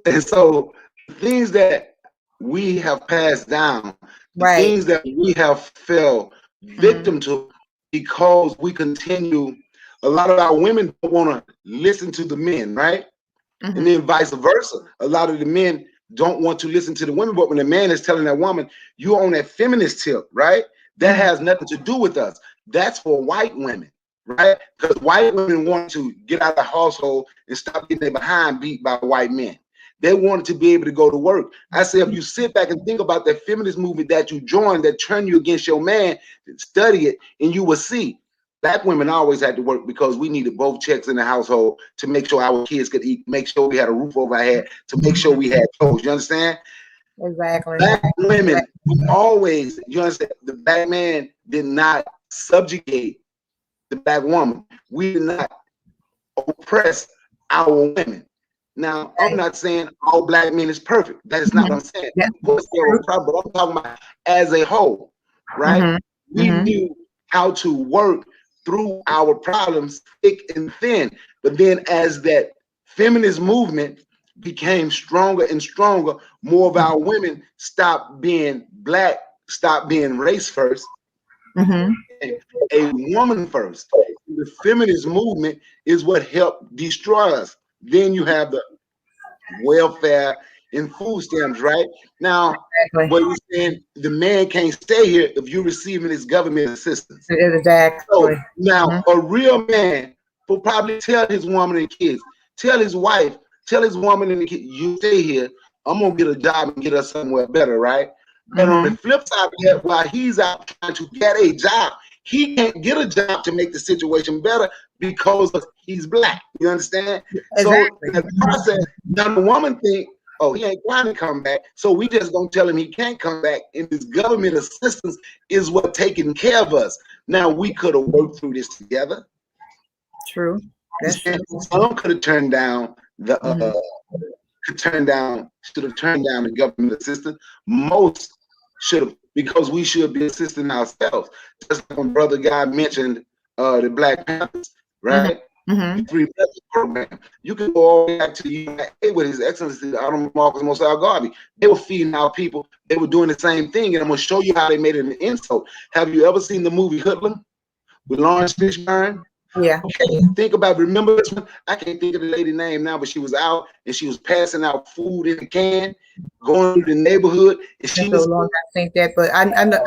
things that we have passed down, the things that we have fell victim to, because we continue. A lot of our women don't want to listen to the men, right? And then vice versa. A lot of the men don't want to listen to the women, but when the man is telling that woman, you're on that feminist tip, right? That has nothing to do with us. That's for white women, right? Because white women want to get out of the household and stop getting their behind beat by white men. They want to be able to go to work. I say, if you sit back and think about that feminist movement that you joined, that turned you against your man, study it, and you will see. Black women always had to work because we needed both checks in the household to make sure our kids could eat, make sure we had a roof over our head, to make sure we had clothes. You understand? Exactly. Black women always, you understand, the black man did not subjugate the black woman. We did not oppress our women. Now, I'm not saying all black men is perfect. That is not what I'm saying. Of course, there are problems, but I'm talking about as a whole, right? We knew how to work through our problems thick and thin. But then as that feminist movement became stronger and stronger, more of our women stopped being black, stopped being race first, a woman first. The feminist movement is what helped destroy us. Then you have the welfare and food stamps, right? Now, what you're saying, the man can't stay here if you're receiving his government assistance. Exactly. So now, a real man will probably tell his woman and kids, tell his wife, tell his woman and the kids, you stay here. I'm gonna get a job and get us somewhere better, right? And on the flip side of that, while he's out trying to get a job, he can't get a job to make the situation better because he's black. You understand? Exactly. So the process, now the woman think, oh, he ain't trying to come back, so we just gonna tell him he can't come back. And this government assistance is what taking care of us. Now we could have worked through this together. True. That's true. Some could have turned down the should have turned down the government assistance. Most should have, because we should be assisting ourselves. Just like when Brother Guy mentioned the Black Panthers, right? Free Breakfast program. You can go all the way back to the UNA with His Excellency Honorable Marcus Mosiah Garvey. They were feeding our people. They were doing the same thing, and I'm gonna show you how they made it an insult. Have you ever seen the movie Hoodlum with Lawrence Fishburne? Yeah. Okay, think about, remember this one? I can't think of the lady name now, but she was out and she was passing out food in a can, going through the neighborhood. And she was so long, I think that, but I know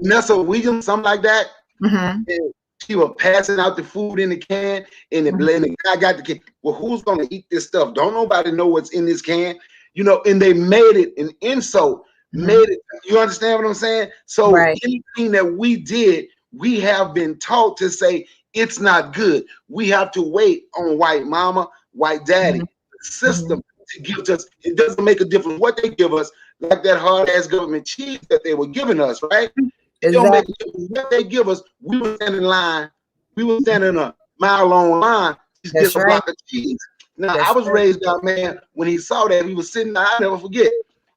Nessa Williams, something like that. And she was passing out the food in the can, and the guy got the can. Well, who's gonna eat this stuff? Don't nobody know what's in this can, you know. And they made it an insult. Made it. You understand what I'm saying? So anything that we did, we have been taught to say it's not good. We have to wait on white mama, white daddy, the system to give us. It doesn't make a difference what they give us, like that hard ass government cheese that they were giving us, right? It don't make a difference what they give us. We were standing in line. We were standing in a mile-long line to get a block of cheese. Now, I was raised up, man, when he saw that, we was sitting down. I'll never forget.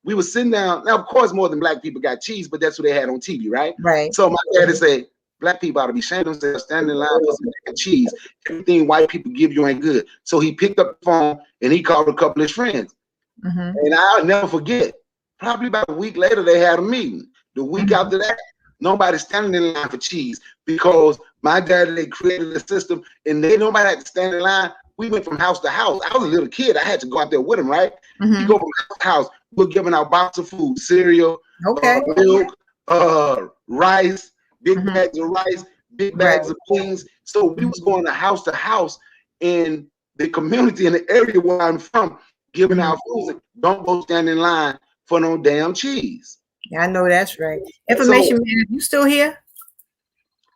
We were sitting down. Now, of course, more than black people got cheese, but that's what they had on TV, right? Right. So my daddy said, black people ought to be ashamed of themselves standing in line for some cheese. Everything white people give you ain't good. So he picked up the phone and he called a couple of his friends. And I'll never forget, probably about a week later, they had a meeting. The week after that, nobody's standing in line for cheese because my daddy, they created a system and nobody had to stand in line. We went from house to house. I was a little kid. I had to go out there with him, right? You go from house to house. We're giving out box of food, cereal, milk, rice, big bags of rice, big bags of beans. So we was going to house in the community in the area where I'm from, giving out food. Don't go stand in line for no damn cheese. Yeah, I know that's right. Information man, you still here?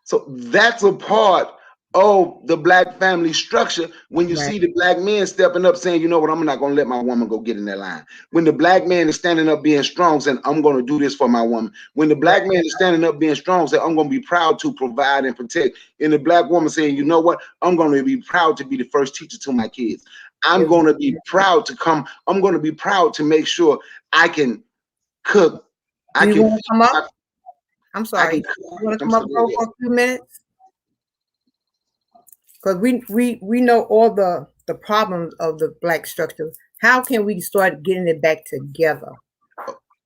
So that's a part of the black family structure. When you see the black men stepping up saying, you know what, I'm not going to let my woman go get in that line. When the black man is standing up being strong saying, I'm going to do this for my woman. When the black man is standing up being strong saying, I'm going to be proud to provide and protect. And the black woman saying, you know what, I'm going to be proud to be the first teacher to my kids. I'm going to be proud to come. I'm going to be proud to make sure I can cook. I can come up. I'm sorry. You want to come up for a few minutes? Because we know all the problems of the Black structure. How can we start getting it back together?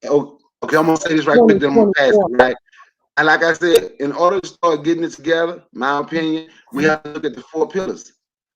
Oh, okay, I'm gonna say this right quick, then I'm gonna pass it, right? And like I said, in order to start getting it together, my opinion, we have to look at the 4 pillars.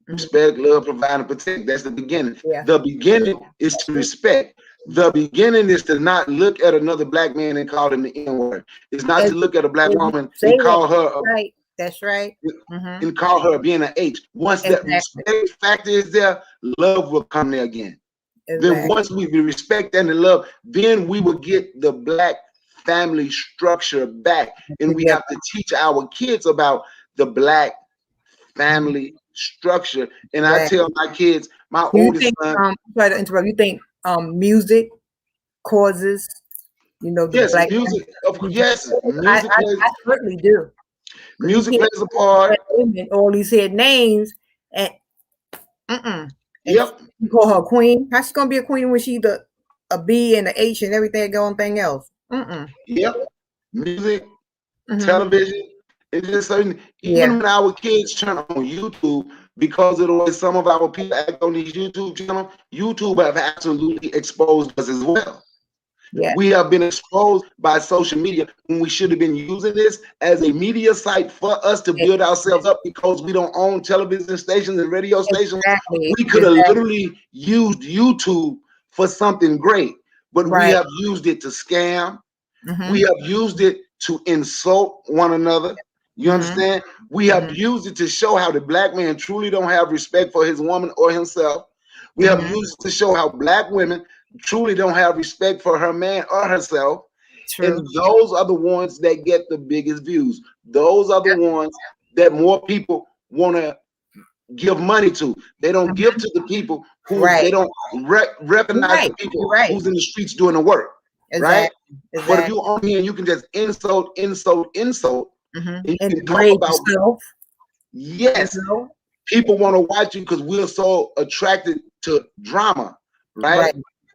Respect, love, provide, and protect. That's the beginning. Yeah. The beginning is to respect. The beginning is to not look at another Black man and call him the N-word. It's not to look at a Black woman and call her right. That's right. And call her being an H. Once that respect factor is there, love will come there again. Then once we respect and the love, then we will get the Black family structure back. And we have to teach our kids about the Black family structure. And I tell my kids, my oldest son. Sorry to interrupt. You think music causes, the yes, Black music. Yes, music I certainly do. Music plays a part. All these head names and yep. You call her a queen. How's she gonna be a queen when she a B and a H and everything else? Yep. Music, television. It's just certain. Even when our kids turn on YouTube, because of the way some of our people act on these YouTube channels, YouTube have absolutely exposed us as well. Yeah. We have been exposed by social media when we should have been using this as a media site for us to build ourselves up, because we don't own television stations and radio stations. We could have literally used YouTube for something great, but we have used it to scam. We have used it to insult one another. You understand? We have used it to show how the Black man truly don't have respect for his woman or himself. We have used it to show how Black women truly don't have respect for her man or herself. True. And those are the ones that get the biggest views. Those are the ones that more people want to give money to. They don't give to the people who they don't recognize the people who's in the streets doing the work. Right? But if you on here and you can just insult, and you can talk about yourself. Yes. People want to watch you because we're so attracted to drama, right?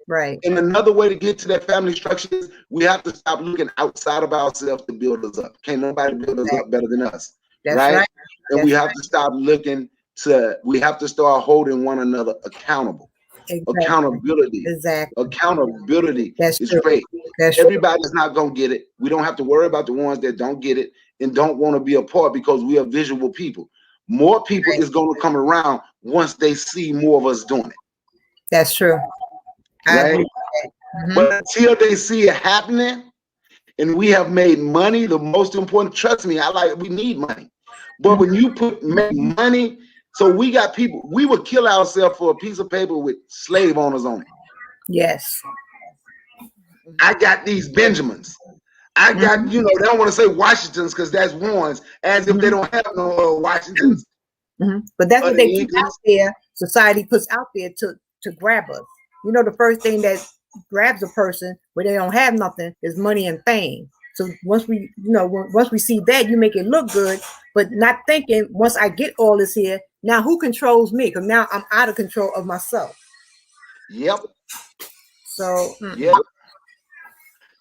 Right. And another way to get to that family structure is we have to stop looking outside of ourselves to build us up. Can't nobody build us up better than us. That's right. And we have to stop looking we have to start holding one another accountable. Exactly. Accountability. Exactly. Accountability is great. Everybody's not going to get it. We don't have to worry about the ones that don't get it and don't want to be a part, because we are visual people. More people is going to come around once they see more of us doing it. That's true. Right? But until they see it happening and we have made money, the most important, trust me, we need money. But when you make money, so we got people, we would kill ourselves for a piece of paper with slave owners on it. Yes. I got these Benjamins. I got, they don't want to say Washingtons because that's ones, as if they don't have no Washingtons. But that's what they put out there, society puts out there to grab us. The first thing that grabs a person where they don't have nothing is money and fame. So once we see that, you make it look good, but not thinking, once I get all this here, now who controls me? Because now I'm out of control of myself. Yep. So yep.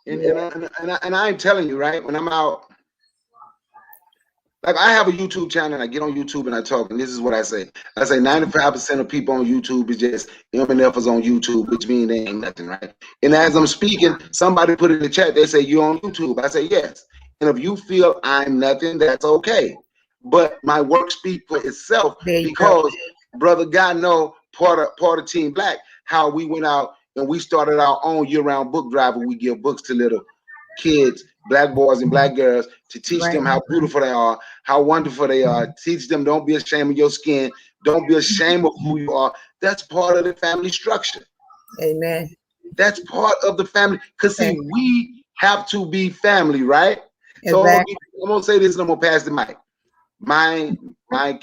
And I'm telling you, right, when I'm out, like I have a YouTube channel and I get on YouTube and I talk, and this is what I say. I say 95% of people on YouTube is just MNFers on YouTube, which means they ain't nothing, right? And as I'm speaking, somebody put in the chat, they say, you on YouTube? I say, yes. And if you feel I'm nothing, that's okay. But my work speaks for itself, because Brother God know part of Team Black, how we went out and we started our own year-round book drive where we give books to little kids, Black boys and Black girls, to teach them how beautiful they are, how wonderful they are. Teach them, don't be ashamed of your skin. Don't be ashamed of who you are. That's part of the family structure. Amen. That's part of the family. Because see, we have to be family, right? So I'm gonna say this and I'm gonna pass the mic. My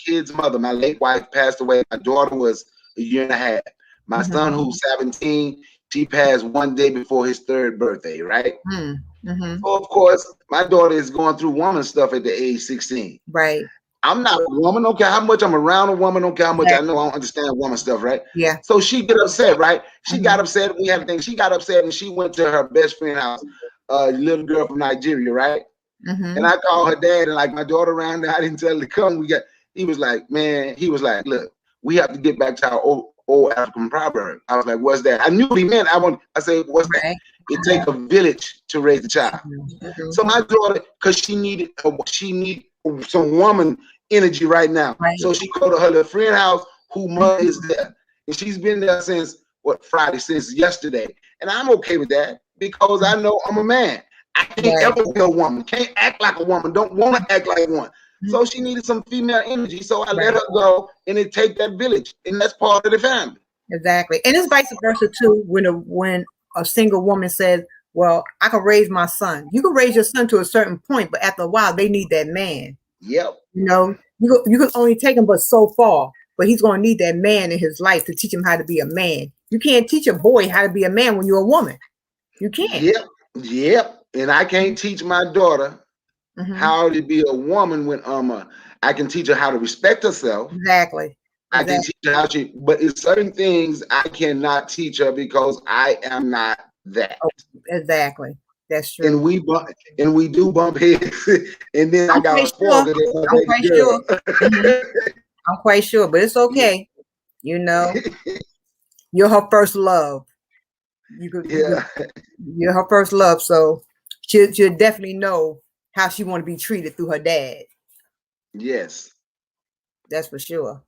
kid's mother, my late wife, passed away. My daughter was a year and a half. My son, who's 17, she passed one day before his 3rd birthday, right? So of course, my daughter is going through woman stuff at the age 16. Right. I'm not a woman. Don't care how much I'm around a woman. Don't care how much I know. I don't understand woman stuff, right? Yeah. So she get upset, right? She got upset. We had a thing. She got upset and she went to her best friend's house, a little girl from Nigeria, right? And I called her dad, and like my daughter around there, I didn't tell her to come. He was like, man, look, we have to get back to our old African proverb. I was like, what's that? I knew what he meant. I said, what's that? It takes a village to raise a child. So my daughter, because she needed some woman energy right now. So she go to her little friend house who mother is there. And she's been there since Friday, since yesterday. And I'm okay with that because I know I'm a man. I can't ever be a woman. Can't act like a woman. Don't want to act like one. So she needed some female energy. So I let her go, and it take that village, and that's part of the family. Exactly, and it's vice versa too. When a single woman says, "Well, I can raise my son," you can raise your son to a certain point, but after a while, they need that man. Yep. You know, you can only take him but so far, but he's going to need that man in his life to teach him how to be a man. You can't teach a boy how to be a man when you're a woman. You can't. Yep. And I can't teach my daughter how to be a woman when I can teach her how to respect herself. Exactly. I can teach her how to, but it's certain things I cannot teach her because I am not that. Oh, exactly. That's true. And we do bump heads. And then I got I'm quite sure. I'm quite sure, but it's okay. You know, you're her first love. You're her first love, so she'll definitely know how she want to be treated through her dad. Yes, that's for sure.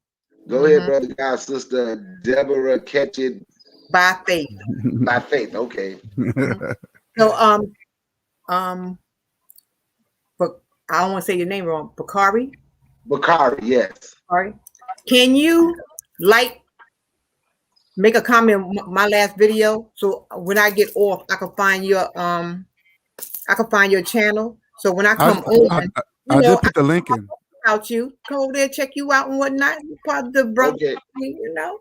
Go ahead, brother. God, sister Deborah, catch it by faith. By faith, okay. So but I don't want to say your name wrong. Bakari, yes. Bakari. Can you make a comment on my last video, so when I get off, I can find your channel. So when I come on, I just put the link in. About you, go over there, check you out and whatnot. You're part of the brother, you know.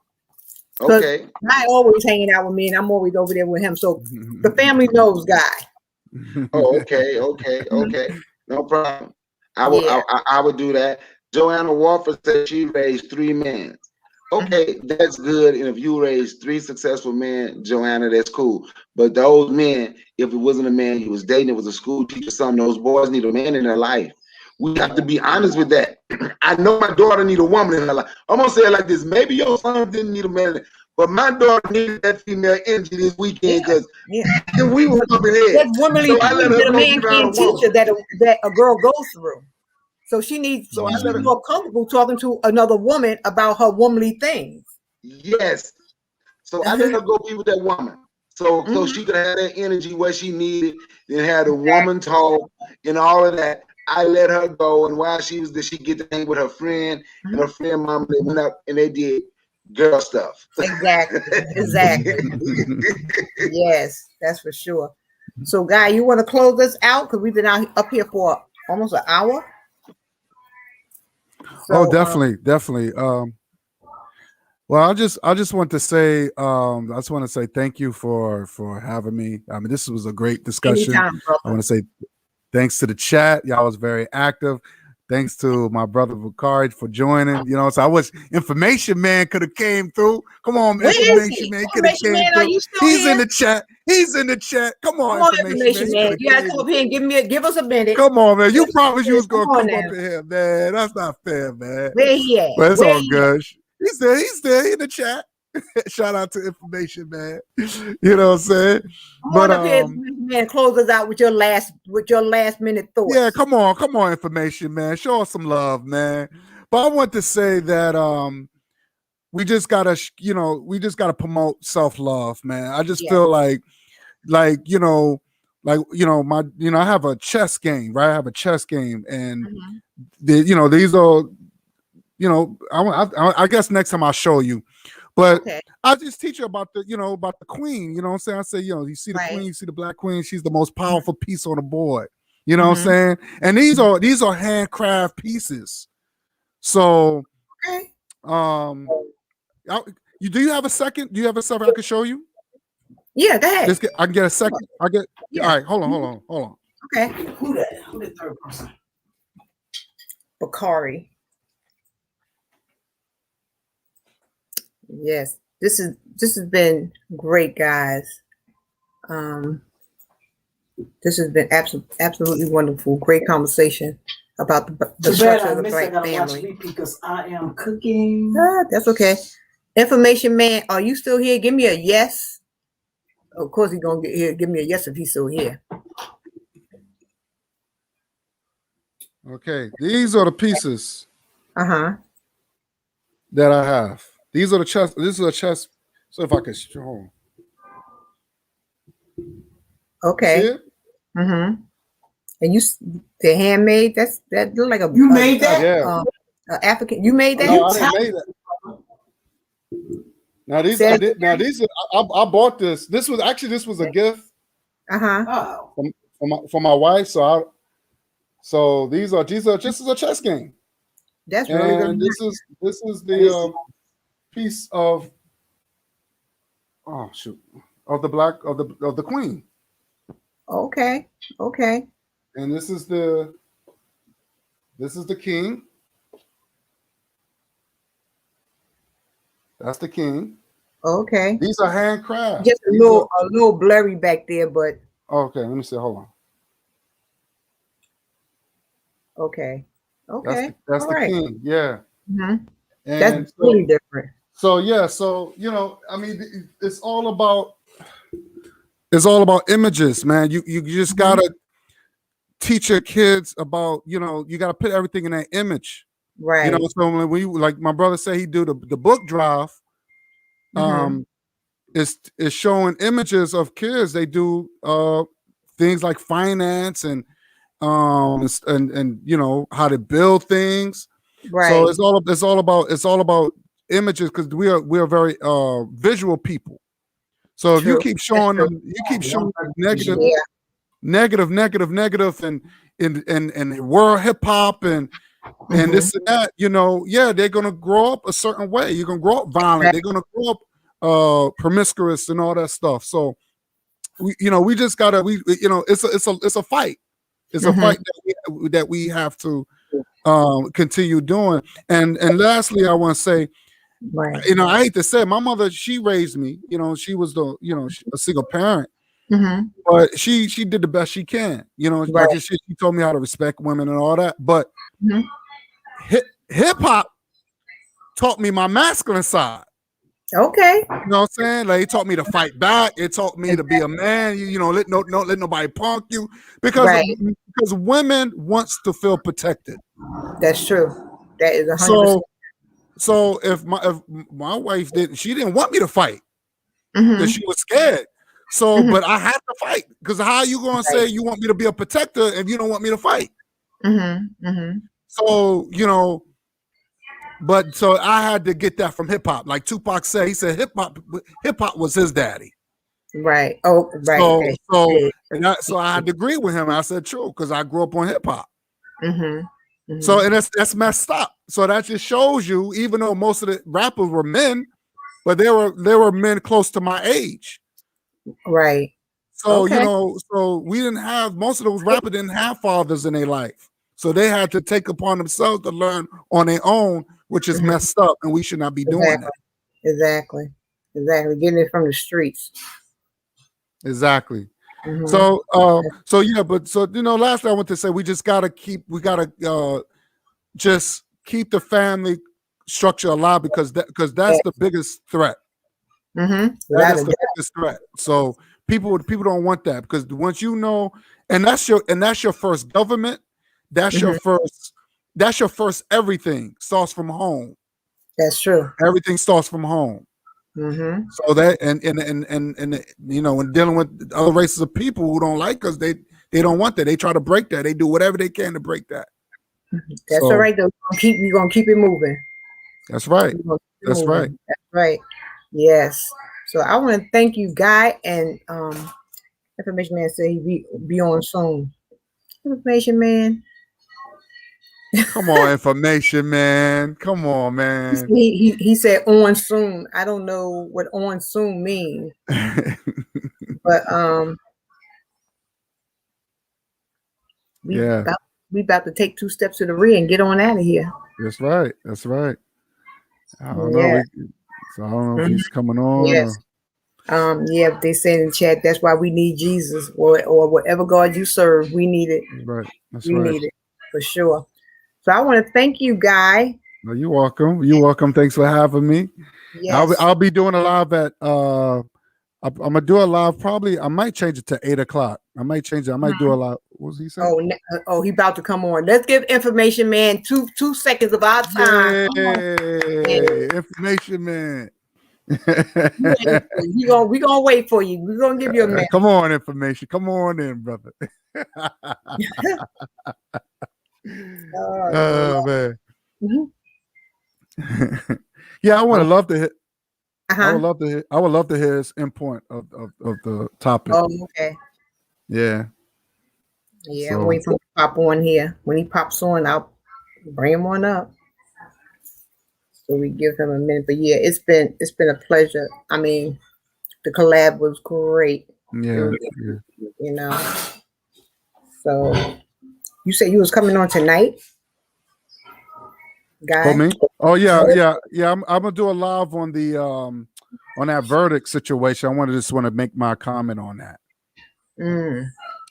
Okay. I always hanging out with me, and I'm always over there with him. So the family knows guy. Oh, okay. No problem. I would do that. Joanna Walford said she raised 3 men. Okay, that's good. And if you raise 3 successful men, Joanna, that's cool. But those men, if it wasn't a man you was dating, it was a school teacher, some those boys need a man in their life. We have to be honest with that. I know my daughter need a woman in her life. I'm gonna say it like this: maybe your son didn't need a man, but my daughter needed that female energy this weekend because we were up in here. That womanly thing that a man can't teach her that a girl goes through. So she needs to be more comfortable talking to another woman about her womanly things. Yes. So I let her go be with that woman. So she could have that energy where she needed and had a woman talk and all of that. I let her go, and while she was there, she get to hang with her friend and her friend mama. They went up and they did girl stuff. Exactly. Yes, that's for sure. So, Guy, you want to close us out because we've been up here for almost an hour. So, definitely. Well, I just want to say, thank you for having me. I mean, this was a great discussion. Anytime, I want to say thanks to the chat. Y'all was very active. Thanks to my brother Bakari for joining. You know, so I wish Information Man could have came through. Come on, Information Man could have came through. He's in the chat. He's in the chat. Come on, Information Man. You gotta come up here and give us a minute. Come on, man. You promised you was gonna come up in here, man. That's not fair, man. Where he at? But it's all good. He's there in the chat. Shout out to Information Man. You know what I'm saying? Come on up here, man. Close us out with your last minute thoughts. Yeah, come on, Information Man. Show us some love, man. But I want to say that we just gotta promote self-love, man. I just feel like I have a chess game, right? I have a chess game, and these are, I guess next time I'll show you. But I just teach you about the queen. You know what I'm saying? I say, you see the queen, you see the black queen. She's the most powerful piece on the board. You know what I'm saying? And these are handcraft pieces. So, do you have a second? Do you have a second I can show you? Yeah, go ahead. I can get a second. All right, hold on. Okay. Who the third person? Bakari. Yes, this has been great, guys. This has been absolutely wonderful. Great conversation about the structure of the Black family. Because I am cooking. That's okay. Information man, are you still here? Give me a yes. Of course, he's gonna get here. Give me a yes if he's still here. Okay, these are the pieces. Uh-huh. That I have. These are the chess. This is a chess. So if I could show. Okay. Mm-hmm. And the handmade. That look like a. You made that? Yeah. African. You made that? No, I didn't make that. Now these. I did. Now these. I bought this. This was a gift. Uh-huh. For my wife. So these are just as a chess game. That's really good. And this is the piece of of the queen. Okay. And this is the king. That's the king. Okay. These are handcrafted. Just a little blurry back there, but okay. Let me see. Hold on. Okay. That's the king. Yeah. Mm-hmm. That's really different. So yeah. So I mean, it's all about images, man. You just gotta teach your kids about you gotta put everything in that image. Right. So when we, like my brother said, he do the book drive. It's showing images of kids. They do things like finance and how to build things. Right. So it's all about images because we are very visual people. So if you keep showing them, negative, and world hip hop and this and that, they're gonna grow up a certain way. You're gonna grow up violent. They're gonna grow up promiscuous and all that stuff. So we just gotta it's a fight. It's a fight that we have to continue doing. And lastly, I want to say, right. I hate to say it, my mother, she raised me. She was a single parent, but she did the best she can. Like she told me how to respect women and all that. But hip hop taught me my masculine side. Okay. You know what I'm saying? Like it taught me to fight back. It taught me to be a man. Let nobody punk you because women wants to feel protected. That's true. That is 100%. So if my wife didn't want me to fight because she was scared. So but I had to fight because how are you gonna say you want me to be a protector if you don't want me to fight? So so I had to get that from hip hop. Like Tupac said, he said hip hop was his daddy. Right. Oh, right. So I had to agree with him. I said true because I grew up on hip hop. So and that's messed up. So that just shows you, even though most of the rappers were men, but they were men close to my age. Right. So so we didn't have, most of those rappers didn't have fathers in their life. So they had to take upon themselves to learn on their own, which is messed up, and we should not be doing that. Exactly. Getting it from the streets. Exactly. So lastly I want to say we gotta just keep the family structure alive because that's the biggest threat. That is the biggest threat. So people don't want that because once and that's your first government, that's your first everything starts from home. That's true. Everything starts from home. So that and when dealing with other races of people who don't like us, they don't want that. They try to break that. They do whatever they can to break that. That's all right though. We're gonna keep it moving. That's right. That's right. That's right. Yes. So I want to thank you, Guy, and Information Man said he be on soon. Information Man. Come on, Information Man. Come on, man. He said on soon. I don't know what on soon means. But we about to take 2 steps to the rear and get on out of here. That's right. That's right. I don't know. So I don't know if he's coming on. Yes. Yeah, they say in the chat, that's why we need Jesus or whatever God you serve. We need it. Right. That's we right. need it for sure. So I want to thank you, Guy. No, you're welcome. You're welcome. Thanks for having me. Yes. I'll be doing a live at I'm gonna do a live. Probably I might change it to 8 o'clock. I might change it. I might do a live. What was he saying? Oh, he about to come on. Let's give Information Man two seconds of our time. Yay, Information Man. we gonna wait for you. We're gonna give you a minute. Come on, Information. Come on in, brother. Oh man. Mm-hmm. Yeah, I would love to hit. I would love to hear his endpoint of the topic. Oh, okay. Yeah. Yeah, I'm waiting for him to pop on here. When he pops on, I'll bring him on up. So we give him a minute. But yeah, it's been a pleasure. I mean, the collab was great. Yeah. You know. So you said you was coming on tonight? Guy? For me? Oh yeah. I'm gonna do a live on the on that verdict situation. I just want to make my comment on that.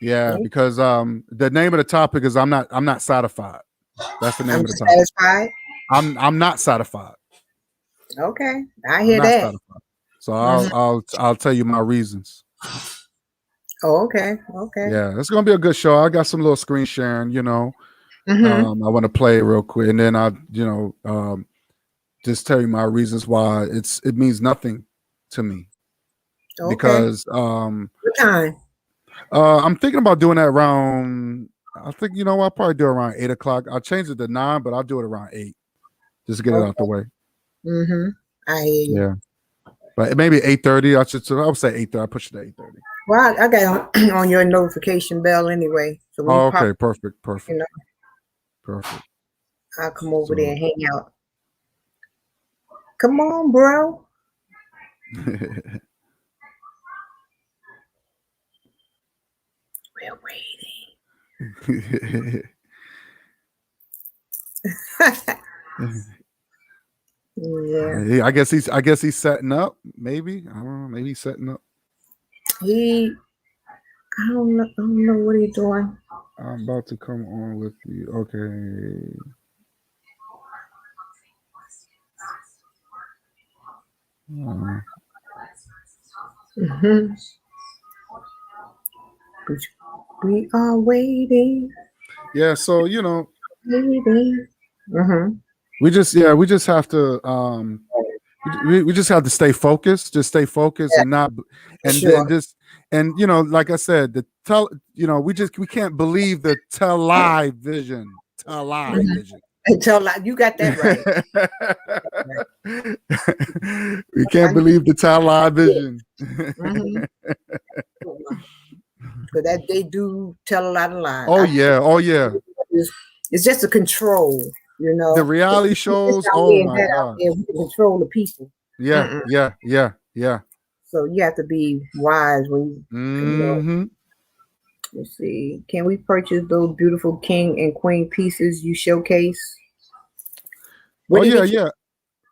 Yeah, because the name of the topic is I'm not satisfied. That's the name of the topic. Satisfied? I'm not satisfied. Okay, I hear that. Satisfied. So I'll tell you my reasons. Oh, okay. Yeah, it's gonna be a good show. I got some little screen sharing, you know. Mm-hmm. I want to play it real quick, and then I, just tell you my reasons why it means nothing to me. Okay. Because what time? I'm thinking about doing that around. I think I'll probably do it around 8 o'clock. I'll change it to 9, but I'll do it around 8, just to get it out the way. Mm-hmm. I hear you. Yeah, but maybe 8:30. I would say 8:30. I push it to 8:30. Well, I got on your notification bell anyway. So when okay, perfect. You know, perfect. I'll come over there and hang out. Come on, bro. We're waiting. Yeah. I guess he's setting up. Maybe I don't know. Maybe he's setting up. I don't know what he's doing. I'm about to come on with you. Okay. Mm-hmm. We are waiting. Yeah, so waiting. Mm-hmm. We just have to we just have to stay focused. Just stay focused and not then like I said, we can't believe the television. Television. You got that right. We can't believe the television. Mm-hmm. Because that they do tell a lot of lies. Oh yeah. It's just a control, The reality shows. Oh my God. We control the people. Yeah. So you have to be wise when you. Mm-hmm. Let's see. Can we purchase those beautiful king and queen pieces you showcase? Yeah.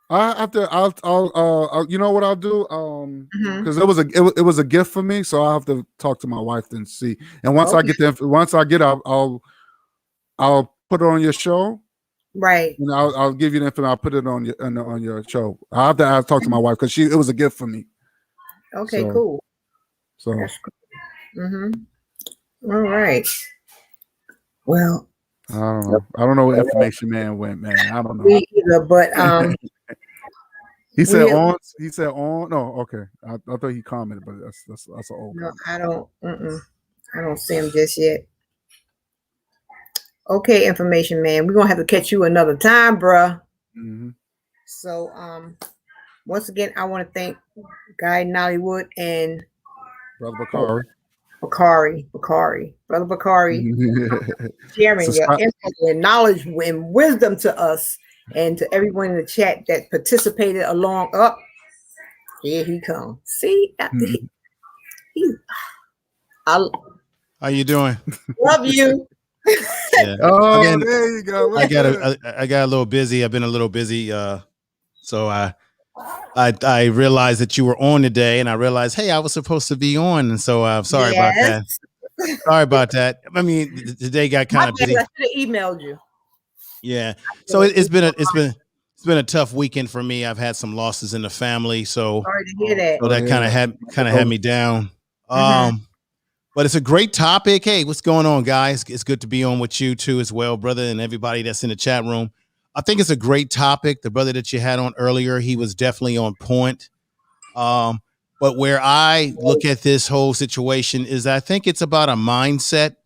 I have to. I'll. You know what I'll do? Because it was a gift for me, so I have to talk to my wife and see. And once I get I'll put it on your show. Right. I'll give you the information. I'll put it on your show. I have to talk to my wife because it was a gift for me. Okay. Cool. So. That's cool. Mm-hmm. All right. Well. I don't know where Information Man went, man. I don't know. Me either, but He said on. He said on. No, okay. I thought he commented, but that's an old. No, I don't see him just yet. Okay, Information Man, we're gonna have to catch you another time, bruh. Mm-hmm. So, once again, I want to thank Guy Nollywood and Brother Bakari. Brother Bakari, sharing your info and knowledge and wisdom to us and to everyone in the chat that participated along. Up, here he comes. See, how you doing? Love you. Yeah. Oh, there you go. I got a little busy. I've been a little busy, so I I realized that you were on today, and I realized, hey, I was supposed to be on, and so I'm sorry about that. Sorry about that. I mean, today got kind of busy. I should have emailed you. Yeah. So it's been a tough weekend for me. I've had some losses in the family, so sorry to hear that. So that kind of had me down. But it's a great topic. Hey, what's going on, guys? It's good to be on with you too, as well, brother, and everybody that's in the chat room. I think it's a great topic. The brother that you had on earlier, he was definitely on point. But where I look at this whole situation is I think it's about a mindset,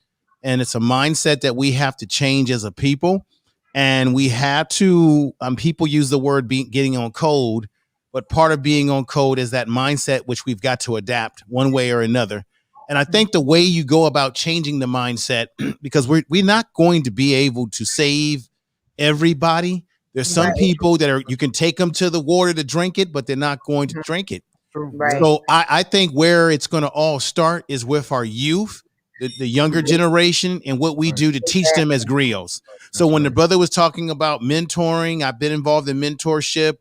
and it's a mindset that we have to change as a people. And we have to, people use the word getting on code, but part of being on code is that mindset, which we've got to adapt one way or another. And I think the way you go about changing the mindset, because we're not going to be able to save everybody. There's some people that you can take them to the water to drink it, but they're not going to drink it. Right. So I think where it's going to all start is with our youth, the younger generation, and what we do to teach them as griots. So when the brother was talking about mentoring, I've been involved in mentorship,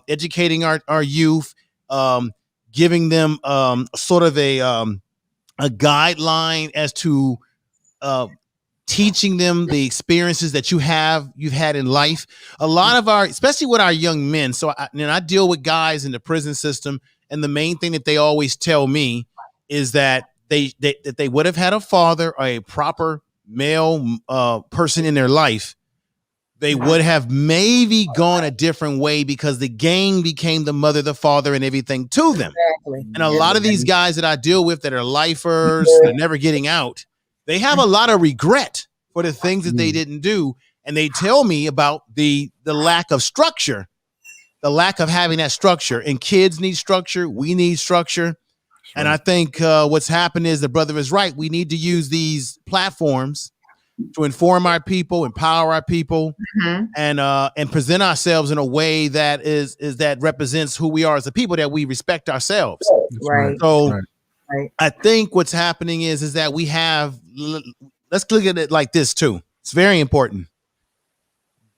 educating our youth, giving them sort of a guideline as to teaching them the experiences that you've had in life. A lot of especially with our young men. So I deal with guys in the prison system, and the main thing that they always tell me is that they would have had a father or a proper male person in their life. They would have maybe gone a different way because the gang became the mother, the father, and everything to them. Exactly. And a lot of these guys that I deal with that are lifers, they're never getting out, they have a lot of regret for the things that they didn't do. And they tell me about the lack of structure, the lack of having that structure. And kids need structure. We need structure. And I think what's happened is the brother is right. We need to use these platforms to inform our people, empower our people, and present ourselves in a way that that represents who we are as a people, that we respect ourselves. Right. So I think what's happening is that we have, let's look at it like this too. It's very important.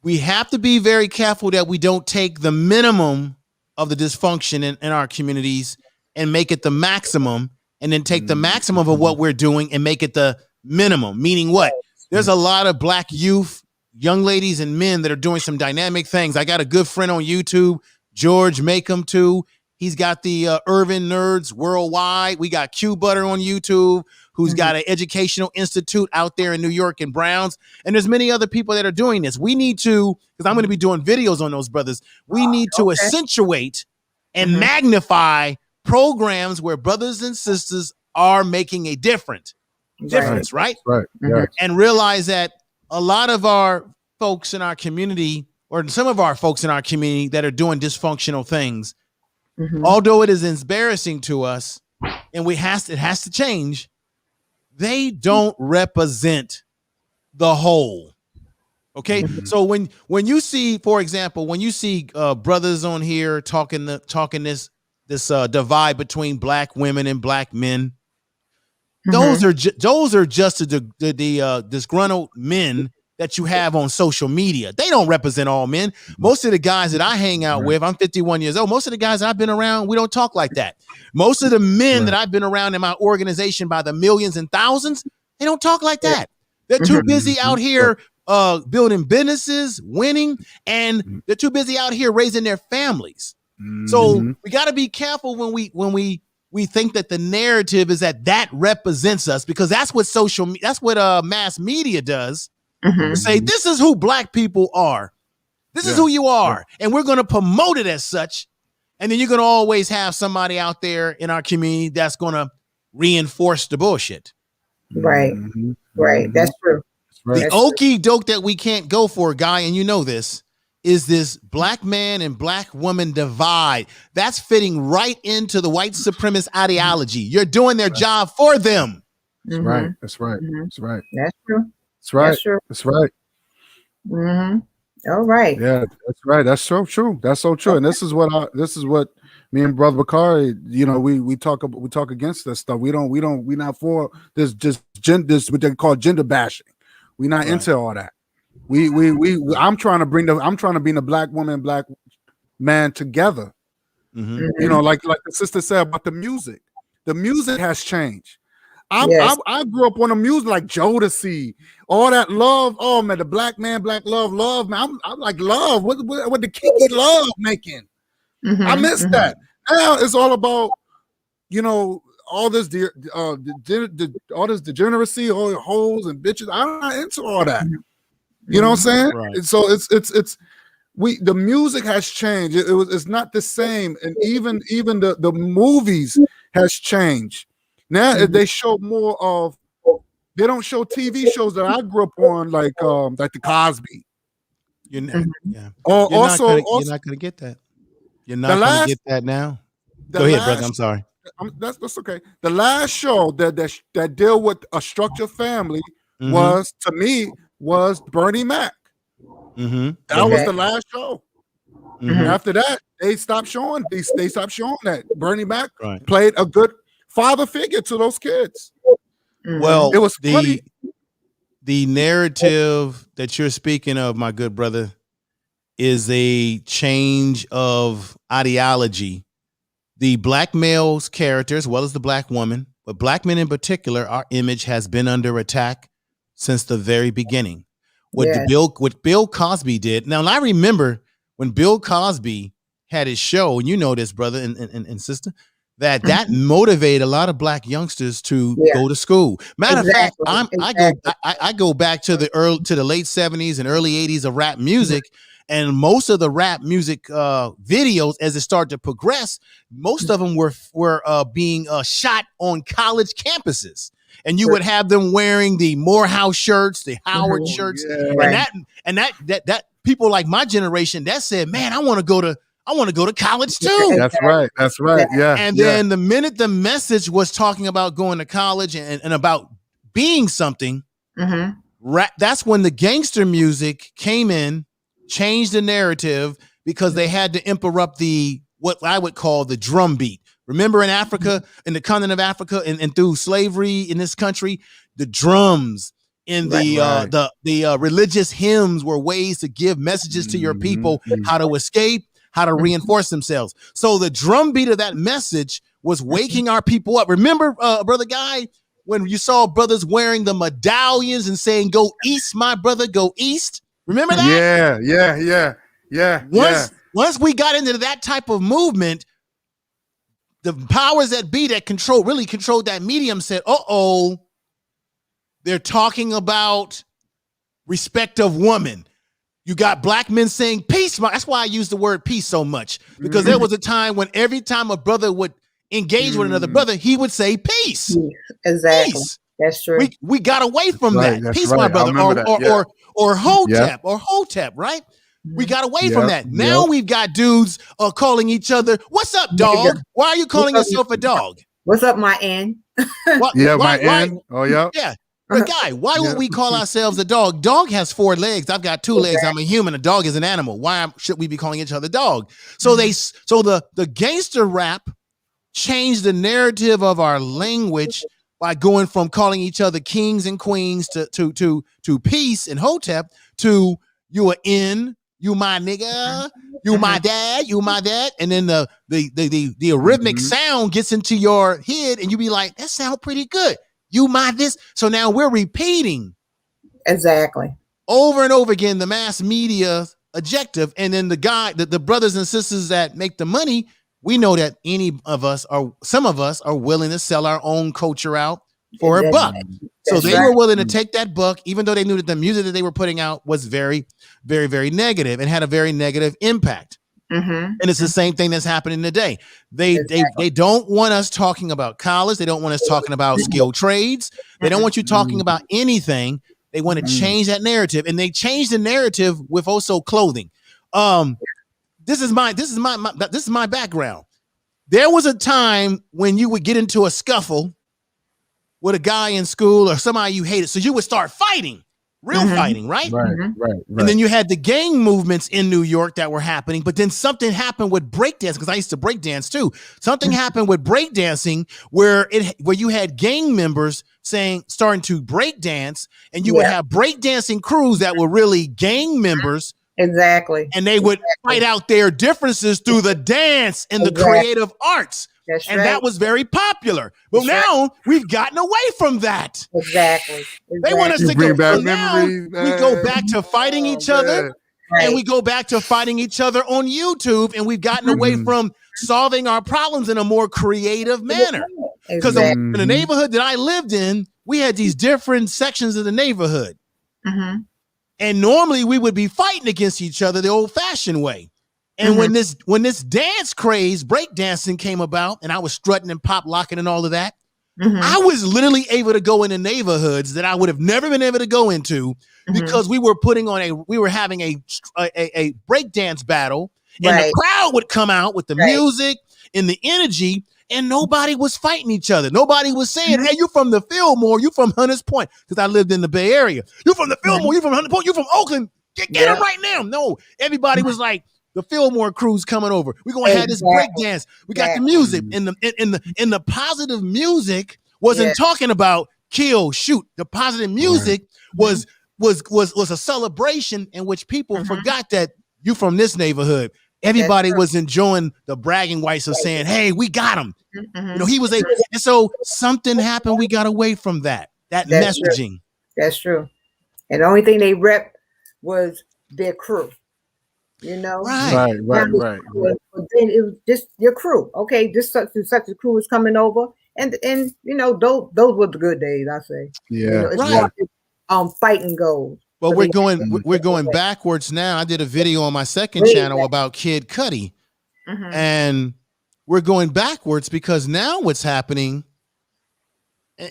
We have to be very careful that we don't take the minimum of the dysfunction in our communities and make it the maximum, and then take the maximum of what we're doing and make it the minimum. Meaning what? There's a lot of black youth, young ladies and men that are doing some dynamic things. I got a good friend on YouTube, George Makem too. He's got the Urban Nerds Worldwide. We got Q Butter on YouTube, who's got an educational institute out there in New York and Browns. And there's many other people that are doing this. We need to, because I'm going to be doing videos on those brothers. We need to accentuate and magnify programs where brothers and sisters are making a difference, right? Right. Yes. And realize that a lot of our folks in our community, or some of our folks in our community that are doing dysfunctional things, although it is embarrassing to us and it has to change, they don't represent the whole. Okay. So when you see, for example, when you see brothers on here talking this divide between black women and black men, those are just the disgruntled men that you have on social media. They don't represent all men. Most of the guys that I hang out with, I'm 51 years old. Most of the guys I've been around, we don't talk like that. Most of the men that I've been around in my organization by the millions and thousands, they don't talk like that. They're too busy out here building businesses, winning, and they're too busy out here raising their families. So we got to be careful when we think that the narrative is that represents us, because that's what that's what mass media does. Say, this is who black people are. This is who you are. And we're going to promote it as such. And then you're going to always have somebody out there in our community that's going to reinforce the bullshit. Right. Right. That's true. The okie doke that we can't go for, Guy, and you know this, is this black man and black woman divide. That's fitting right into the white supremacist ideology. You're doing their job for them. That's right. That's right. That's right. That's true. That's right. That's true. That's right. All right. Yeah, that's right. That's so true. That's so true. And this is what me and Brother Bakari, we talk against this stuff. We not for this what they call gender bashing. We not into all that. I'm trying to be the black woman, black man together. Mm-hmm. You know, like the sister said about the music. The music has changed. I grew up on the music like Jodeci, all that love. Oh man, the black man, black love, man. I'm like love. What the Kiki love making? I miss that. Now it's all about, you know, all this all this degeneracy, all the hoes and bitches. I'm not into all that. You know what I'm saying? Right. So it's the music has changed. It's not the same, and even the movies has changed. Now they show more of. They don't show TV shows that I grew up on, like the Cosby. You're Also, you're not gonna get that. You're not gonna get that now. Go ahead, brother. I'm sorry. That's okay. The last show that deal with a structured family was, to me, was Bernie Mac. That was the last show. After that, they stopped showing. They stopped showing that Bernie Mac played a good father figure to those kids. Well, it was funny. The narrative that you're speaking of, my good brother, is a change of ideology. The black male's character, as well as the black woman, but black men in particular, our image has been under attack since the very beginning. What Bill Cosby did. Now, I remember when Bill Cosby had his show, and you know this, brother and sister, that motivated a lot of black youngsters to go to school. Matter of fact, I go back to the late 70s and early 80s of rap music, and most of the rap music videos, as it started to progress, most of them were being shot on college campuses. And you would have them wearing the Morehouse shirts, the Howard shirts, and that people like my generation that said, "Man, I want to go to college too." That's right. Yeah. And then the minute the message was talking about going to college and about being something, that's when the gangster music came in, changed the narrative, because they had to interrupt what I would call the drum beat. Remember, in Africa, in the continent of Africa, and through slavery in this country, the drums in the religious hymns were ways to give messages to your people how to escape, how to reinforce themselves. So the drum beat of that message was waking our people up. Remember, Brother Guy, when you saw brothers wearing the medallions and saying, "Go east, my brother, go east." Remember that? Yeah. Once we got into that type of movement, the powers that be that really controlled that medium said, they're talking about respect of woman. You got black men saying peace. That's why I use the word peace so much, because there was a time when every time a brother would engage with another brother, he would say peace. Exactly. Peace. That's true. We got away from that. That's Peace, right. my brother. Or Hotep, right? We got away from that. Now we've got dudes calling each other, "What's up, dog? Why are you calling yourself a dog? What's up, my N?" N. Oh, yeah. Yeah. But Guy, why would we call ourselves a dog? Dog has 4 legs. I've got 2 legs. I'm a human. A dog is an animal. Why should we be calling each other dog? So the gangster rap changed the narrative of our language by going from calling each other kings and queens to peace and Hotep to you are in. You my nigga, you my dad, and then the rhythmic sound gets into your head, and you be like, "That sounds pretty good." You my this. So now we're repeating exactly over and over again the mass media objective, and then the brothers and sisters that make the money. We know that some of us are willing to sell our own culture out for a buck. So they were willing to take that buck, even though they knew that the music that they were putting out was very, very, very negative and had a very negative impact. And it's the same thing that's happening today. They don't want us talking about college. They don't want us talking about skilled trades. They don't want you talking about anything. They want to change that narrative, and they change the narrative with also clothing. This is my background. There was a time when you would get into a scuffle with a guy in school or somebody you hated, so you would start fighting, fighting, right? Right. And then you had the gang movements in New York that were happening, but then something happened with breakdance, because I used to breakdance too. Something happened with breakdancing where you had gang members starting to breakdance, and you would have breakdancing crews that were really gang members Exactly. And they would fight out their differences through the dance and the creative arts. That's and right. that was very popular. But now we've gotten away from that. Exactly. They want us to bring go back now. memories, We go back to fighting each other. Right. And we go back to fighting each other on YouTube, and we've gotten away from solving our problems in a more creative manner. Because in the neighborhood that I lived in, we had these different sections of the neighborhood. And normally we would be fighting against each other the old-fashioned way. And when this dance craze, break dancing came about, and I was strutting and pop locking and all of that, I was literally able to go into neighborhoods that I would have never been able to go into because we were having a break dance battle, and the crowd would come out with the music and the energy, and nobody was fighting each other. Nobody was saying, "Hey, you from the Fillmore? You from Hunters Point?" Because I lived in the Bay Area. You from the Fillmore? You from Hunters Point? You from Oakland? Get them right now! No, everybody was like, the Fillmore crew's coming over. We're gonna have this break dance. We got the music, and the positive music wasn't talking about kill, shoot. The positive music was a celebration in which people forgot that you from this neighborhood. Everybody was enjoying the bragging rights of saying, "Hey, we got him." You know, he was and so something happened. We got away from that messaging. True. That's true. And the only thing they rep was their crew. You know, right. But then it was just your crew. Okay, this such and such a crew is coming over, and you know those were the good days. I say, yeah, you know, fighting goals. Well, we're going backwards now. I did a video on my second channel about Kid Cudi, and we're going backwards because now what's happening.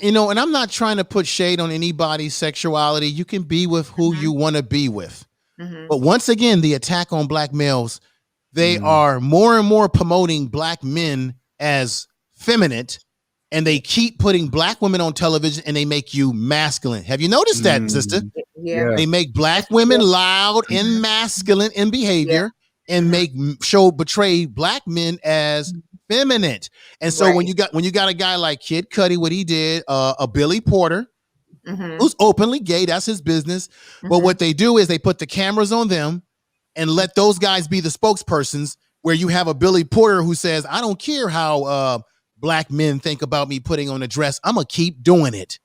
You know, and I'm not trying to put shade on anybody's sexuality. You can be with who you want to be with. But once again, the attack on black males, they are more and more promoting black men as feminine, and they keep putting black women on television and they make you masculine. Have you noticed that, sister? Yeah. They make black women loud and masculine in behavior and betray black men as feminine. And so when you got a guy like Kid Cudi, what he did, a Billy Porter, who's openly gay, that's his business. But what they do is they put the cameras on them and let those guys be the spokespersons, where you have a Billy Porter who says, "I don't care how black men think about me putting on a dress. I'm gonna keep doing it."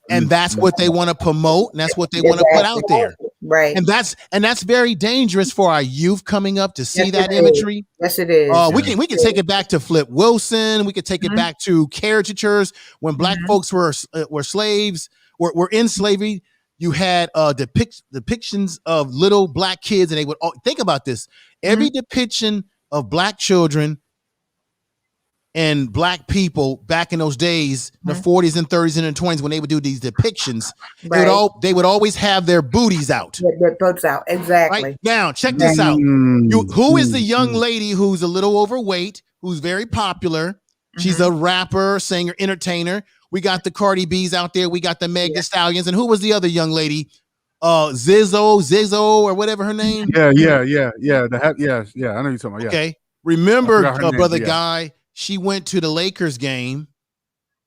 And that's what they want to promote, and that's what they want to put out there. Right. And that's very dangerous for our youth coming up to see that imagery. Yes, it is. We can take it back to Flip Wilson. We could take it back to caricatures when black folks were slaves, were in slavery. You had depictions of little black kids, and they would think about this. Every depiction of black children and black people back in those days, the 40s and 30s and 20s, when they would do these depictions, they would always have their booties out. Their butts out, exactly. Right? Now, check this out. Who is the young lady who's a little overweight, who's very popular? She's a rapper, singer, entertainer. We got the Cardi B's out there. We got the Meg Thee Stallions. And who was the other young lady? Zizzo, or whatever her name. Yeah. I know you're talking about. Yeah. Okay. Remember, brother Guy, she went to the Lakers game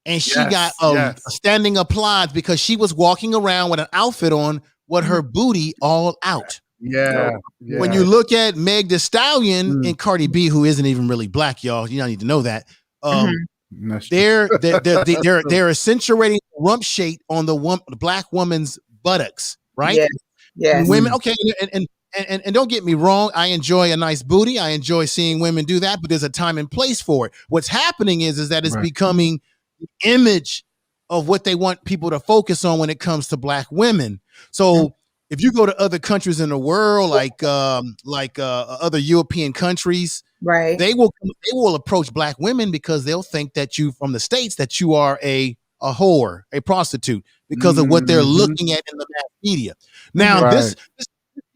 and she got a standing applause because she was walking around with an outfit on with her booty all out. Yeah. When you look at Meg Thee Stallion and Cardi B, who isn't even really black, y'all, you don't need to know that. They're accentuating the rump shape on the black woman's buttocks, right? Yeah. And women, okay, and don't get me wrong, I enjoy a nice booty. I enjoy seeing women do that, but there's a time and place for it. What's happening is that it's becoming the image of what they want people to focus on when it comes to black women. So if you go to other countries in the world, like other European countries, right, they will approach black women because they'll think that you from the States that you are a whore, a prostitute, because of what they're looking at in the mass media. Now,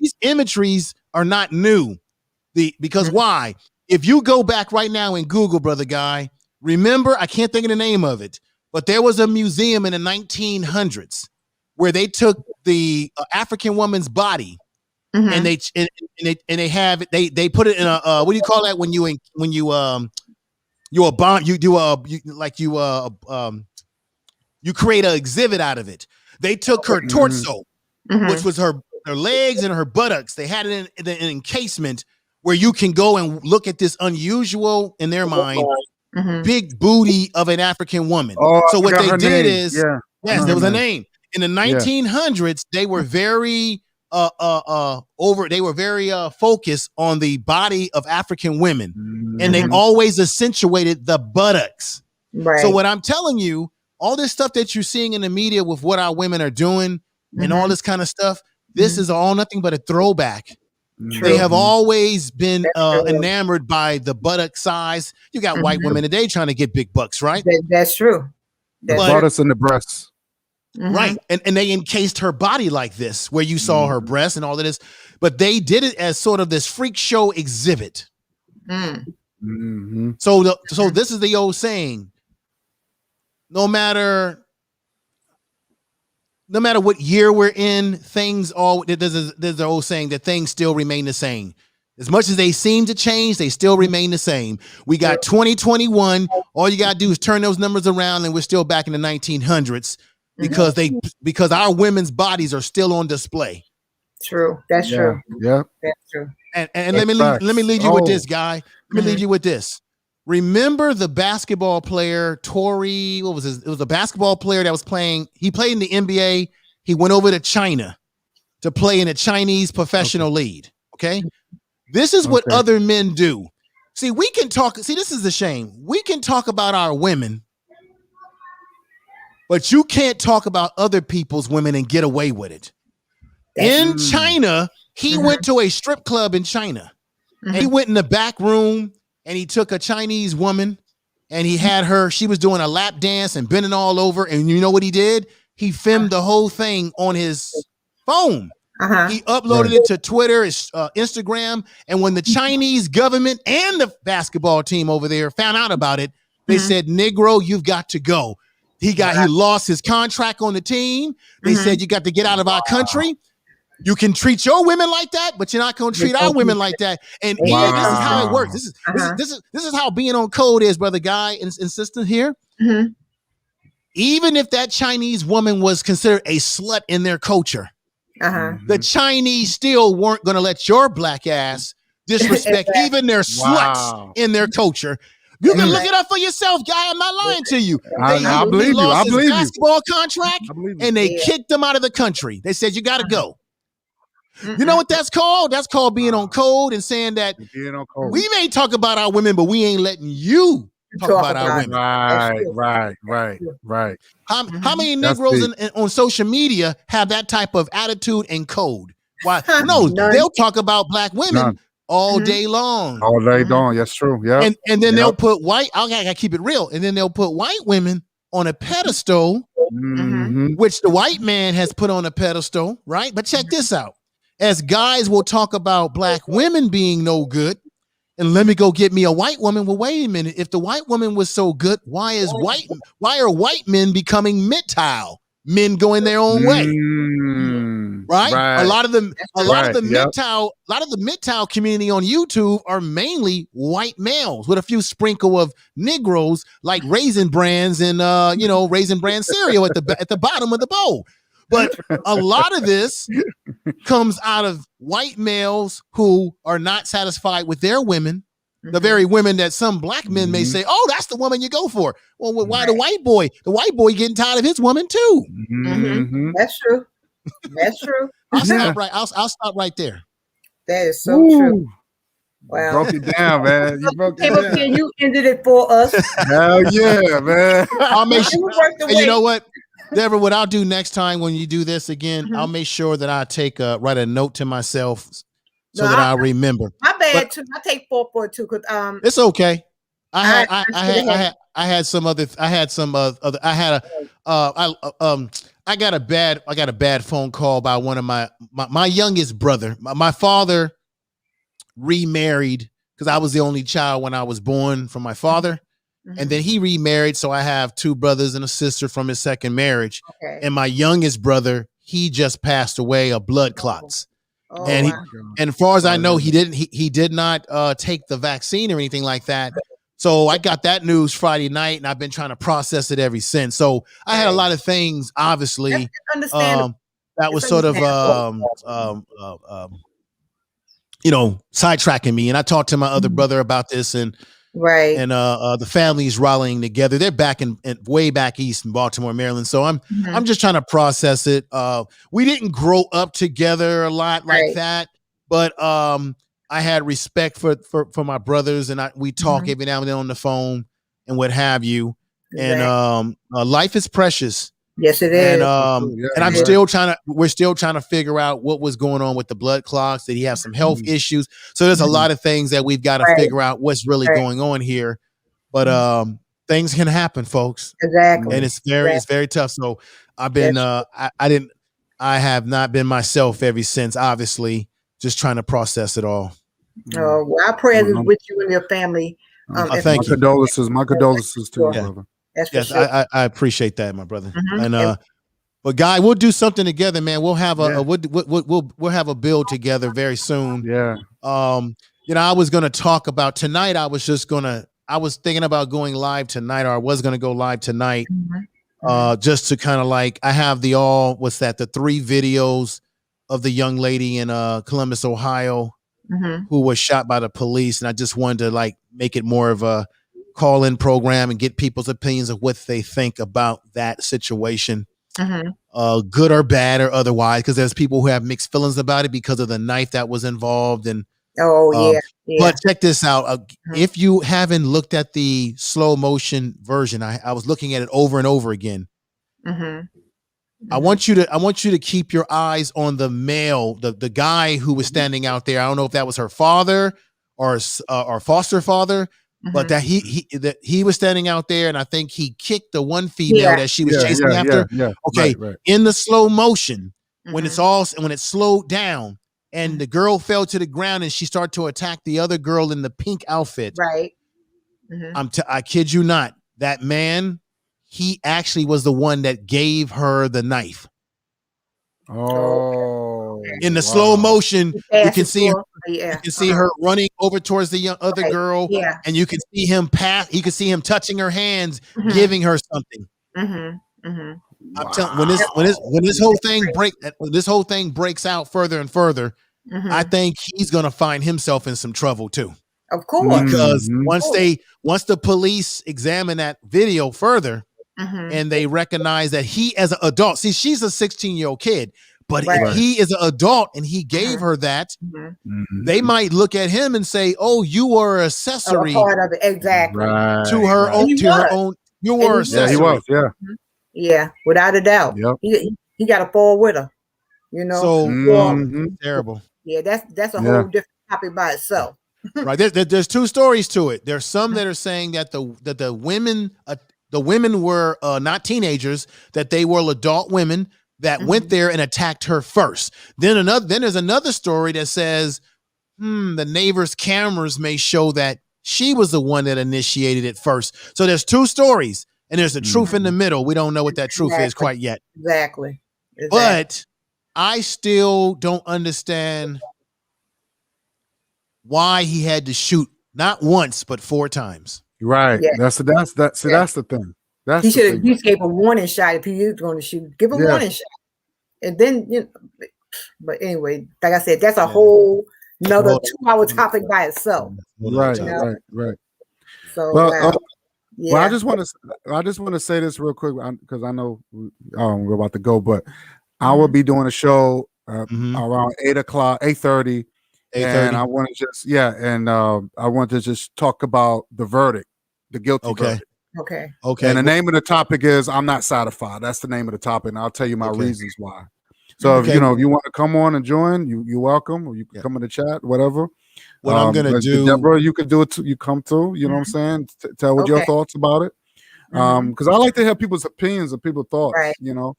these imageries are not new. Because why? If you go back right now and Google, brother Guy, remember, I can't think of the name of it, but there was a museum in the 1900s where they took the African woman's body and they put it in a what do you call that when you create an exhibit out of it. They took her torso, which was her her legs and her buttocks. They had it in an encasement where you can go and look at this unusual, in their mind, big booty of an African woman. Oh, so what they did is, yes, there was a name. In the 1900s, they were very they were very focused on the body of African women, and they always accentuated the buttocks. Right. So what I'm telling you, all this stuff that you're seeing in the media with what our women are doing and all this kind of stuff, this is all nothing but a throwback. True. They have always been enamored by the buttock size. You got white women today trying to get big bucks, right? That's true. The buttocks and the breasts. Right. And they encased her body like this, where you saw her breasts and all of this, but they did it as sort of this freak show exhibit. So this is the old saying: no matter what year we're in, there's the old saying that things still remain the same. As much as they seem to change, they still remain the same. We got 2021. All you got to do is turn those numbers around, and we're still back in the 1900s. Because our women's bodies are still on display. True. That's true. Yeah. That's true. And let me leave you with this, guy. Let me leave you with this. Remember the basketball player, Tory, what was his? It was a basketball player that was playing. He played in the NBA. He went over to China to play in a Chinese professional league. Okay. This is what other men do. See, we can talk. See, this is the shame. We can talk about our women, but you can't talk about other people's women and get away with it. In China, he went to a strip club in China. And he went in the back room and he took a Chinese woman and he had her, she was doing a lap dance and bending all over. And you know what he did? He filmed the whole thing on his phone. He uploaded it to Twitter, Instagram. And when the Chinese government and the basketball team over there found out about it, they said, Negro, you've got to go. He lost his contract on the team. They said, you got to get out of our country. You can treat your women like that, but you're not going to treat our women like that. And this is how it works. This is how being on code is, brother Guy and sister here. Even if that Chinese woman was considered a slut in their culture, the Chinese still weren't going to let your black ass disrespect even their sluts in their culture. You can look it up for yourself, Guy. I'm not lying to you. I believe you. I believe you. Basketball contract, and they kicked him out of the country. They said, you got to go. You know what that's called? That's called being on code and saying that we may talk about our women, but we ain't letting you talk about our women. Right. How many Negroes on social media have that type of attitude and code? Why? No, they'll talk about black women all day long. All day long. That's true. Yeah. And then they'll put white, I gotta keep it real. And then they'll put white women on a pedestal, which the white man has put on a pedestal, right? But check this out. As guys will talk about black women being no good, and let me go get me a white woman. Well, wait a minute. If the white woman was so good, why are white men becoming mid-tile? Men going their own way. Right? A lot of the mid-tile community on YouTube are mainly white males with a few sprinkle of Negroes like Raisin Brands and Raisin Bran cereal at the bottom of the bowl. But a lot of this comes out of white males who are not satisfied with their women, the very women that some black men may say, oh, that's the woman you go for. Well, why the white boy? The white boy getting tired of his woman too. That's true. That's true. I'll stop right there. That is so true. Wow. Broke it down, man. You broke it down. And you ended it for us. Hell yeah, man. I'll make sure. And you know what? Deborah, what I'll do next time when you do this again, I'll make sure that I write a note to myself so that I'll remember. My bad too. I take 4 too because it's okay. I got a bad phone call by one of my youngest brother. My father remarried because I was the only child when I was born from my father. And then he remarried. So I have 2 brothers and a sister from his second marriage. Okay. And my youngest brother, he just passed away of blood clots. And as far as I know, he did not take the vaccine or anything like that. So I got that news Friday night and I've been trying to process it ever since. So I had a lot of things, obviously. that was sort of sidetracking me. And I talked to my other brother about this, and the family's rallying together. They're back in way back east in Baltimore, Maryland. So I'm just trying to process it. We didn't grow up together a lot like that, but I had respect for my brothers, and we talk every now and then on the phone and what have you. And life is precious. Yes, it is. And we're still trying to figure out what was going on with the blood clots. Did he have some health issues? So there's a lot of things that we've got to figure out what's really going on here. But things can happen, folks. Exactly. And it's very tough. So I've been I have not been myself ever since, obviously, just trying to process it all. Oh, well, our prayers is with you and your family. Thank you. My condolences to you, brother. Yes, sure. I appreciate that, my brother. And but Guy, we'll do something together, man. We'll have we'll have a build together very soon. Yeah. I was gonna talk about tonight. I was thinking about going live tonight, or I was gonna go live tonight, just to kind of like, I have the 3 videos of the young lady in Columbus, Ohio, who was shot by the police, and I just wanted to like make it more of a call-in program and get people's opinions of what they think about that situation, good or bad or otherwise, because there's people who have mixed feelings about it because of the knife that was involved. And but check this out. If you haven't looked at the slow motion version, I was looking at it over and over again. I want you to keep your eyes on the male, the guy who was standing out there. I don't know if that was her father or foster father, but that he was standing out there, and I think he kicked the one female that she was chasing after. Okay, right. In the slow motion, when it's slowed down, and the girl fell to the ground, and she started to attack the other girl in the pink outfit. Right. I kid you not, that man, he actually was the one that gave her the knife. Oh, in the slow motion, you can see her. You can see her running over towards the other girl, and you can see him pass. You can see him touching her hands, giving her something. I'm telling, when this whole thing breaks out further and further, I think he's gonna find himself in some trouble too. Of course, because once the police examine that video further, and they recognize that he, as an adult, see, she's a 16-year-old kid, but if he is an adult and he gave her that, they might look at him and say, "Oh, you were accessory part of it, exactly to her own, You were accessory." Yeah, without a doubt. Yep. He got to fall with her. So terrible. Yeah, that's a whole different topic by itself. Right. There's 2 stories to it. There's some that are saying that the women were not teenagers, that they were adult women that went there and attacked her first. Then there's another story that says, the neighbor's cameras may show that she was the one that initiated it first. So there's 2 stories, and there's a truth in the middle. We don't know what that truth is quite yet. Exactly. But I still don't understand why he had to shoot not once but 4 times. Right. Yeah. That's the thing. He should have gave a warning shot if he was going to shoot. Give a warning shot, and then But anyway, like I said, that's a whole another 2-hour topic by itself. Right. So well, I just want to say this real quick because I know we're about to go, but I will be doing a show around 8:30. And I want to just I want to just talk about the verdict, the guilty verdict. Okay. And the name of the topic is "I'm Not Satisfied." That's the name of the topic, and I'll tell you my reasons why. So if you want to come on and join, you're welcome, or you can come in the chat, whatever. What I'm gonna do, Deborah, you could do it too. You come through. You know what I'm saying? Tell what your thoughts about it. Because I like to hear people's opinions and people's thoughts. Right.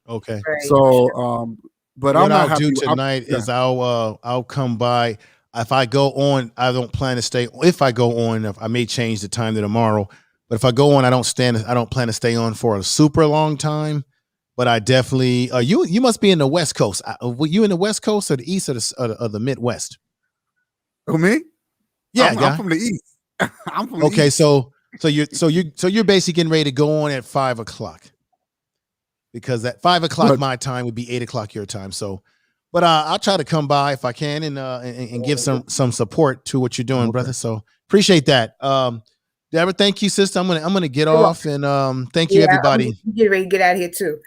Okay. Right. So, but what I'll do tonight is I'll come by. If I go on, I don't plan to stay. If I go on, I may change the time to tomorrow. But if I go on, I don't plan to stay on for a super long time. But I definitely, you must be in the West Coast. Were you in the West Coast or the East or the Midwest? Who, me? Yeah, I'm from the East. I'm from the East. So you're basically getting ready to go on at 5:00. because at 5 o'clock But- my time would be 8 o'clock your time. So, but I'll try to come by if I can and give some support to what you're doing, Okay. brother. So appreciate that. Deborah, thank you, sister. I'm gonna get You're off and thank you, everybody. I'm getting ready to get out of here too.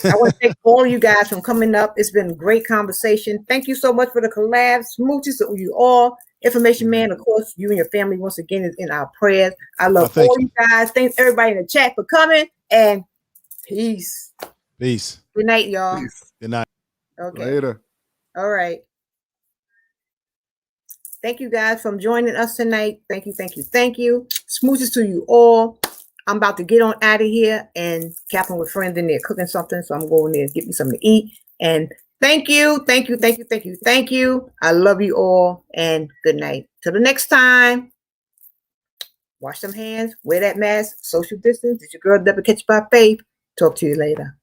I want to thank all you guys for coming up. It's been a great conversation. Thank you so much for the collab. Smooches to you all. Information man, of course, you and your family once again is in our prayers. I love all you guys. Thanks everybody in the chat for coming, and peace. Peace. Good night, y'all. Peace. Good night. Okay. Later. All right. Thank you guys for joining us tonight. Thank you, thank you, thank you. Smooches to you all. I'm about to get on out of here, and Catherine with friends in there cooking something, so I'm going there to get me something to eat. And thank you, thank you, thank you, thank you, thank you. I love you all, and good night. Till the next time. Wash them hands, wear that mask, social distance. It's your girl Deborah Catch by Faith. Talk to you later.